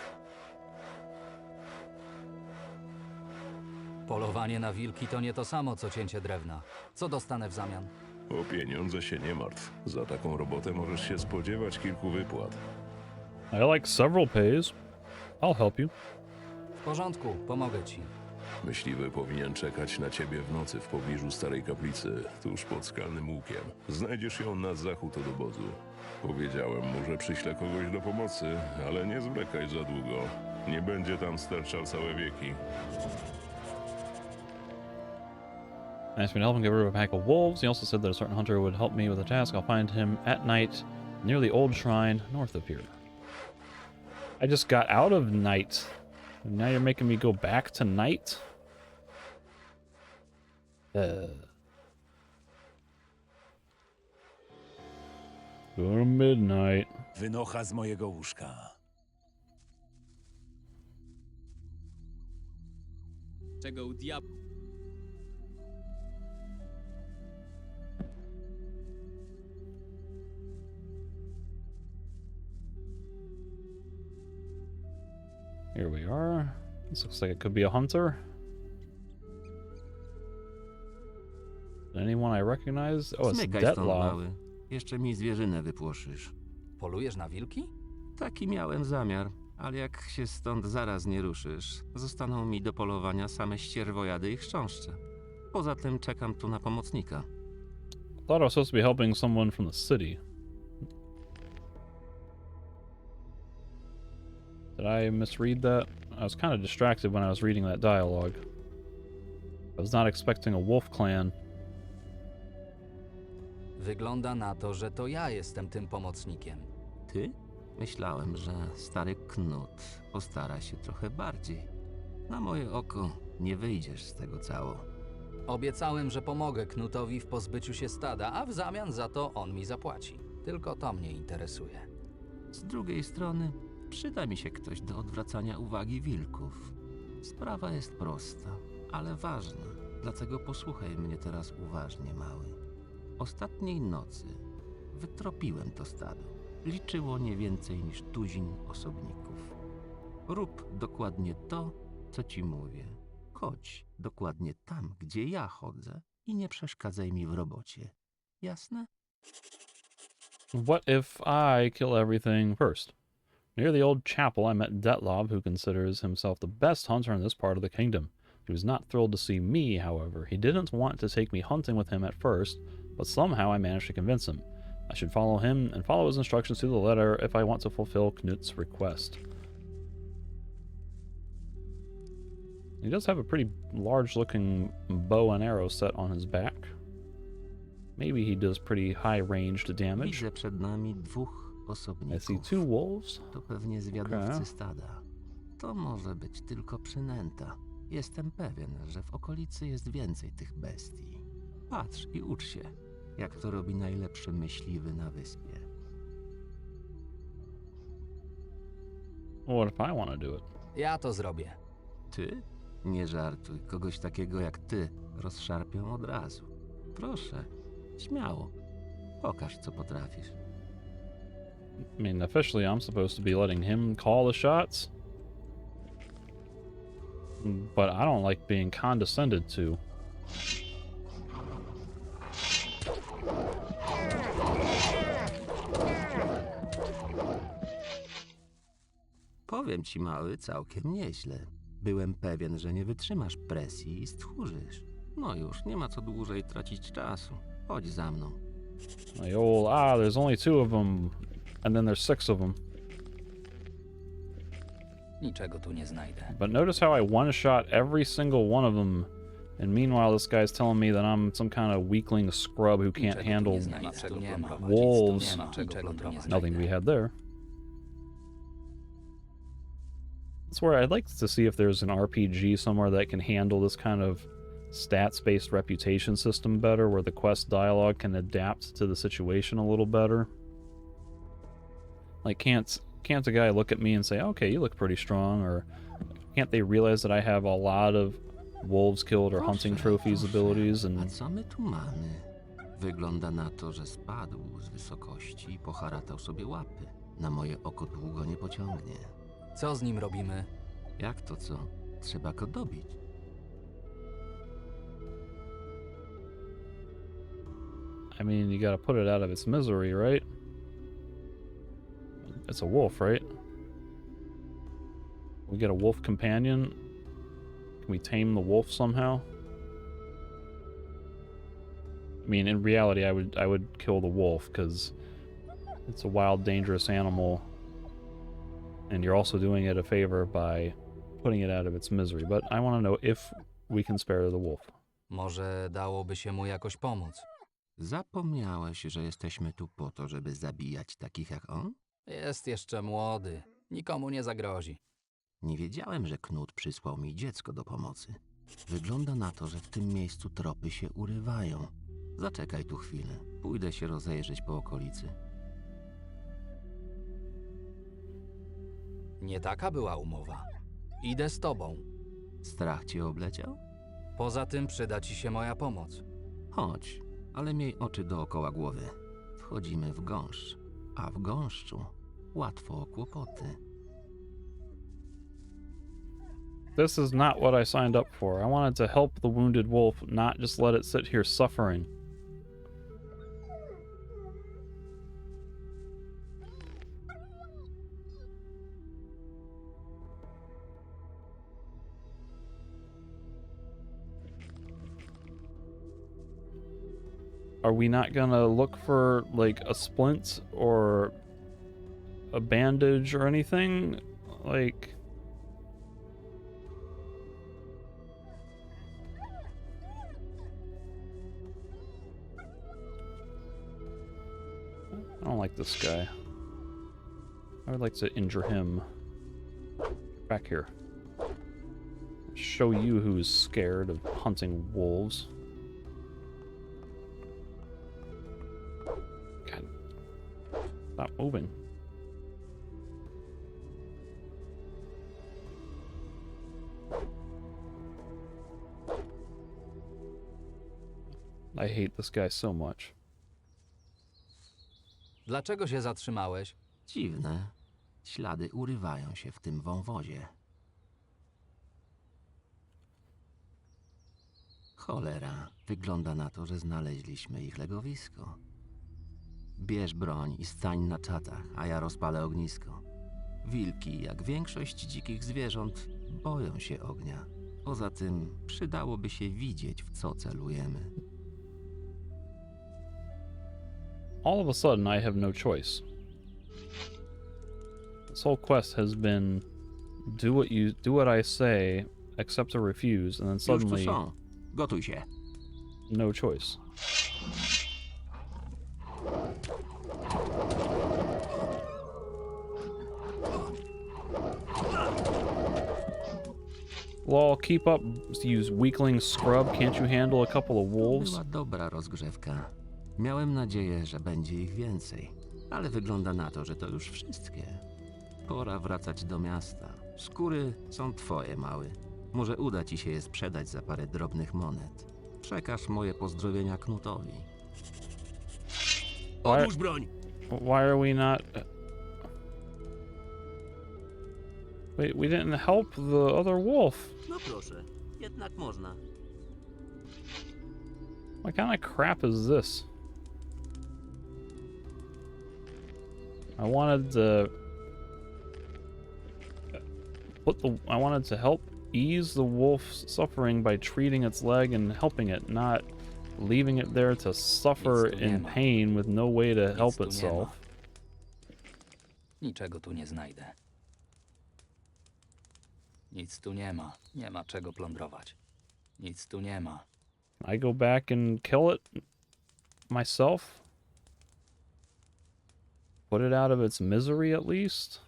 Polowanie na wilki to nie to samo, co cięcie drewna. Co dostanę w zamian? O pieniądze się nie martw. Za taką robotę możesz się spodziewać kilku wypłat. I like several pays. I'll help you. W porządku, pomogę ci. Myśliwy powinien czekać na ciebie w nocy w pobliżu starej kaplicy, tuż pod skalnym łukiem. Znajdziesz ją na zachód od obozu. Powiedziałem mu, że przyślę kogoś do pomocy, ale nie zwlekaj za długo. Nie będzie tam sterczał całe wieki. Asked me to help him get rid of a pack of wolves. He also said that a certain hunter would help me with a task. I'll find him at night near the old shrine north of here. I just got out of night. And now you're making me go back to night? Go to midnight. Wynocha z mojego łóżka. Czego u diabła? Here we are. This looks like it could be a hunter. Anyone I recognize? Oh, it's Zmykaj stąd, Deadlaw. mały. Jeszcze mi zwierzynę wypłoszysz. Polujesz na wilki? Taki miałem zamiar, ale jak się stąd zaraz nie ruszysz, zostaną mi do polowania same ścierwojady i chrząszcze. Poza tym czekam tu na pomocnika. Thought I was supposed to be helping someone from the city. Did I misread that? I was kind of distracted when I was reading that dialogue. I was not expecting a wolf clan. Wygląda na to, że to ja jestem tym pomocnikiem. Ty? Myślałem, że stary Knut postara się trochę bardziej. Na moje oko nie wyjdziesz z tego cało. Obiecałem, że pomogę Knutowi w pozbyciu się stada, a w zamian za to on mi zapłaci. Tylko to mnie interesuje. Z drugiej strony przyda mi się ktoś do odwracania uwagi wilków. Sprawa jest prosta, ale ważna, dlatego posłuchaj mnie teraz uważnie, mały. Ostatniej nocy wytropiłem to stado. Liczyło nie więcej niż tuzin osobników. Rób dokładnie to, co ci mówię. Chodź dokładnie tam, gdzie ja chodzę i nie przeszkadzaj mi w robocie. Jasne? What if I kill everything first? Near the old chapel, I met Detlov, who considers himself the best hunter in this part of the kingdom. He was not thrilled to see me, however. He didn't want to take me hunting with him at first, but somehow I managed to convince him. I should follow him and follow his instructions to the letter if I want to fulfill Knut's request. He does have a pretty large-looking bow and arrow set on his back. Maybe he does pretty high-ranged damage. Widzę przed nami dwóch I osobników. see two wolves. To pewnie zwiadowcy Okay. stada. To może być tylko przynęta. Jestem pewien, że w okolicy jest więcej tych bestii. Patrz i ucz się, jak to robi najlepszy myśliwy na wyspie. What if I want to do it? Ja to zrobię. Ty? Nie żartuj. Kogoś takiego jak ty rozszarpią od razu. Proszę, śmiało. Pokaż, co potrafisz. I mean, officially I'm supposed to be letting him call the shots. But I don't like being condescended to. Powiem ci, mały, całkiem nieźle. Byłem pewien, że nie wytrzymasz presji i stchórzysz. No już, nie ma co dłużej tracić czasu. Chodź za mną. Like, oh, there's only two of them, and then there's six of them. Niczego tu nie znajdę. But notice how I one-shot every single one of them, and meanwhile this guy's telling me that I'm some kind of weakling scrub who can't handle wolves. Nothing to be had there. That's where I'd like to see if there's an RPG somewhere that can handle this kind of stats-based reputation system better, where the quest dialogue can adapt to the situation a little better. Like, can't a guy look at me and say, okay, you look pretty strong, or can't they realize that I have a lot of wolves killed or hunting trophies abilities? A And co my tu mamy? Wygląda na to, że spadł z wysokości i poharatał sobie łapy. Na moje oko długo nie pociągnie. Co z nim robimy? Jak to co? Trzeba go dobić. I mean, you gotta put it out of its misery, right? It's a wolf, right? We get a wolf companion. Can we tame the wolf somehow? I mean, in reality, I would kill the wolf because it's a wild, dangerous animal, and you're also doing it a favor by putting it out of its misery. But I want to know if we can spare the wolf. Może dałoby się mu jakoś pomóc. Zapomniałeś, że jesteśmy tu po to, żeby zabijać takich jak on? Jest jeszcze młody. Nikomu nie zagrozi. Nie wiedziałem, że Knut przysłał mi dziecko do pomocy. Wygląda na to, że w tym miejscu tropy się urywają. Zaczekaj tu chwilę. Pójdę się rozejrzeć po okolicy. Nie taka była umowa. Idę z tobą. Strach cię obleciał? Poza tym przyda ci się moja pomoc. Chodź, ale miej oczy dookoła głowy. Wchodzimy w gąszcz, a w gąszczu łatwo o kłopoty. This is not what I signed up for. I wanted to help the wounded wolf, not just let it sit here suffering. Are we not gonna look for, like, a splint or a bandage or anything? Like... I don't like this guy. I would like to injure him. Back here. Show you who's scared of hunting wolves. God. Stop moving. I hate this guy so much. Dlaczego się zatrzymałeś? Dziwne. Ślady urywają się w tym wąwozie. Cholera. Wygląda na to, że znaleźliśmy ich legowisko. Bierz broń i stań na czatach, a ja rozpalę ognisko. Wilki, jak większość dzikich zwierząt, boją się ognia. Poza tym przydałoby się widzieć, w co celujemy. All of a sudden, I have no choice. This whole quest has been do what I say, accept or refuse, and then suddenly Już tu są. Gotuj się. no choice. Lol, keep up, you weakling scrub. Can't you handle a couple of wolves? Była dobra rozgrzewka. Miałem nadzieję, że będzie ich więcej, ale wygląda na to, że to już wszystkie. Pora wracać do miasta. Skóry są twoje, mały. Może uda ci się je sprzedać za parę drobnych monet. Przekaż moje pozdrowienia Knutowi. Odłóż broń! Why are we not... Wait, we didn't help the other wolf. No proszę, jednak można. What kind of crap is this? I wanted to I wanted to help ease the wolf's suffering by treating its leg and helping it, not leaving it there to suffer in pain with no way to help itself. Niczego tu nie znajdę. Nic tu nie ma. Nie ma czego plądrować. Nic tu nie ma. I go back and kill it myself? Put it out of its misery at least?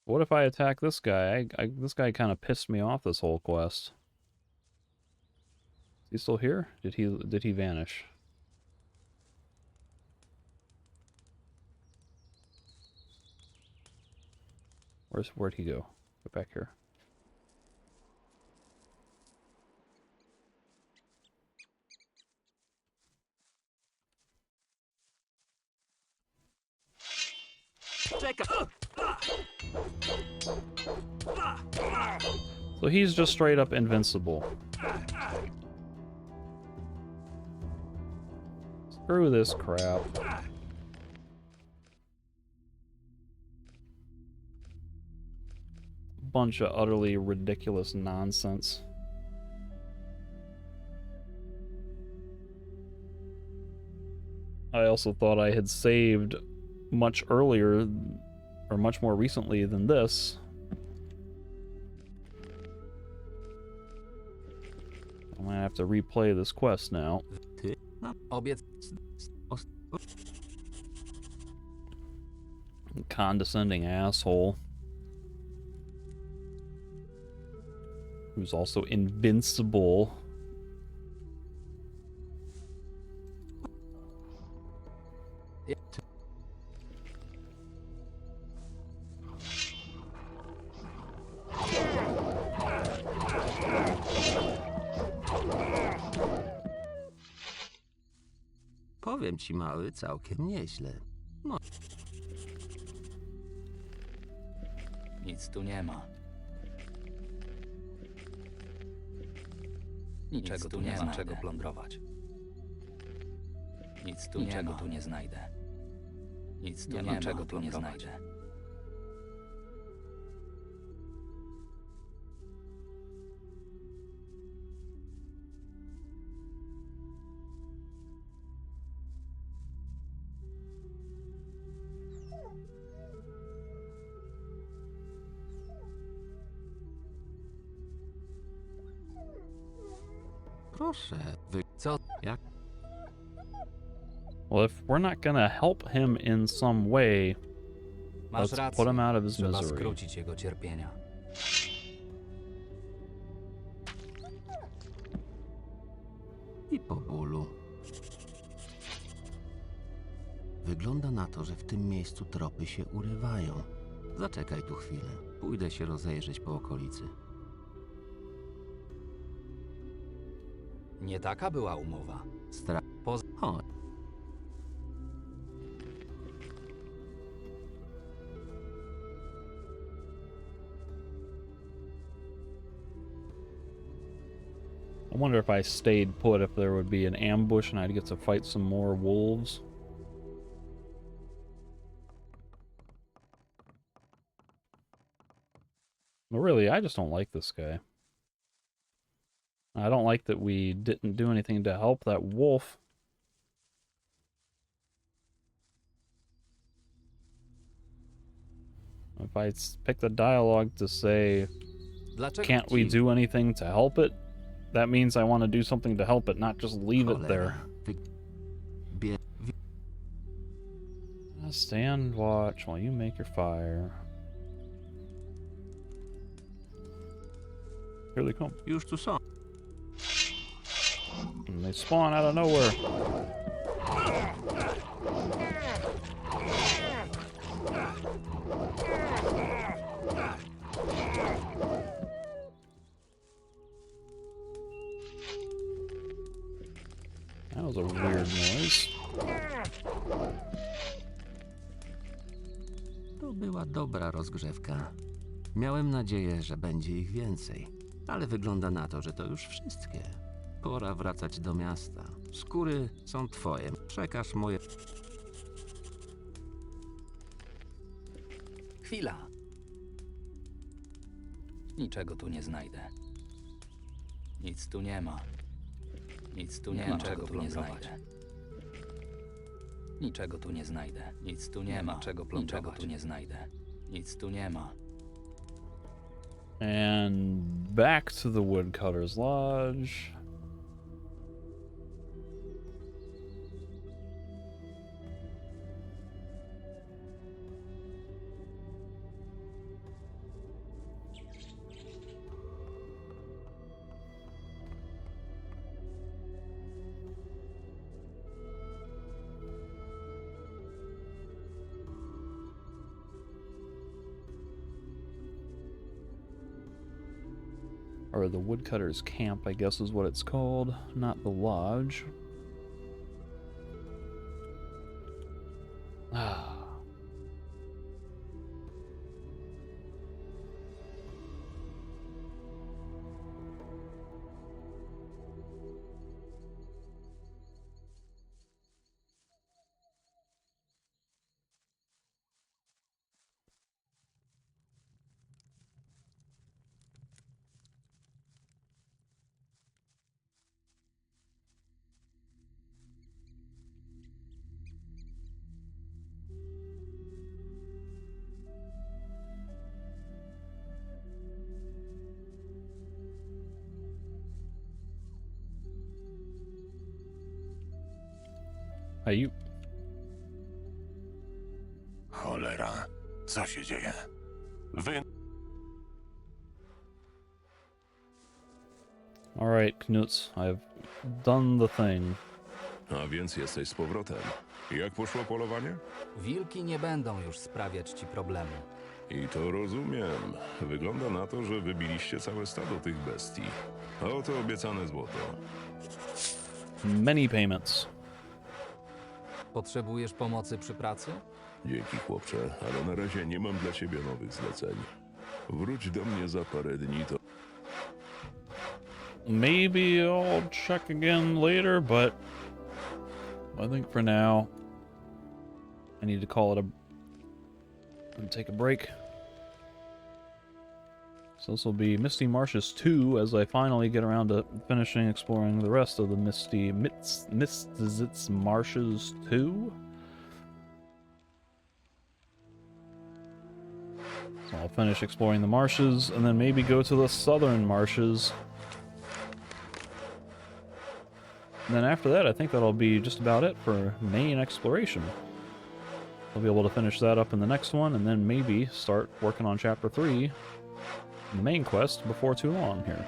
What if I attack this guy? This guy kind of pissed me off this whole quest. Is he still here? Did he vanish? Where'd he go? Get back here. So he's just straight up invincible. Screw this crap. bunch of utterly ridiculous nonsense. I also thought I had saved much earlier, or much more recently than this. I'm gonna have to replay this quest now. Condescending asshole. Who's also invincible. Powiem ci, mały, całkiem nieźle. No. Nic tu nie ma. Niczego tu nie ma czego plądrować. Nic tu niczego tu nie znajdę. Nic tu nie ma czego tu nie znajdę. Proszę, Co? Jak? Well, if we're not gonna help him in some way, Masz let's rację. put him out of his Trzeba misery. skrócić jego cierpienia. I po bólu. Wygląda na to, że w tym miejscu tropy się urywają. Zaczekaj tu chwilę. Pójdę się rozejrzeć po okolicy. Nie taka była umowa. Chodź. I wonder if I stayed put, if there would be an ambush and I'd get to fight some more wolves. But really, I just don't like this guy. I don't like that we didn't do anything to help that wolf. If I pick the dialogue to say, can't we do anything to help it? That means I want to do something to help it, not just leave it there. Stand watch while you make your fire. Here they come. Już tu są. And they spawn out of nowhere. That was a weird noise. To była dobra rozgrzewka. Miałem nadzieję, że będzie ich więcej, ale wygląda na to, że to już wszystkie. Pora wracać do miasta. Skóry są twoje. Przekaż moje... Chwila. Niczego tu nie znajdę. Nic tu nie ma. Nic tu nie ma czego tu nie znajdę. Niczego tu nie znajdę. Nic tu nie ma czego plądrować. Niczego tu nie znajdę. Nic tu nie ma. And back to the Woodcutter's Lodge. Or the Woodcutter's Camp, I guess is what it's called, not the lodge. Ah. Hey, you. Cholera, co się dzieje? Wy... Alright, Knuts, I've done the thing. A więc jesteś z powrotem. Jak poszło polowanie? Wilki nie będą już sprawiać ci problemu. I to rozumiem. Wygląda na to, że wybiliście całe stado tych bestii. A oto obiecane złoto. Many payments. Potrzebujesz pomocy przy pracy? Dzięki, chłopcze, ale na razie nie mam dla ciebie nowych zleceń. Wróć do mnie za parę dni, to... Maybe I'll check again later, but I think for now I need to call it and take a break. So this will be Misty Marshes 2 as I finally get around to finishing exploring the rest of the Misty Marshes 2. So I'll finish exploring the marshes and then maybe go to the southern marshes. And then after that, I think that'll be just about it for main exploration. I'll be able to finish that up in the next one, and then maybe start working on Chapter 3, the main quest, before too long here.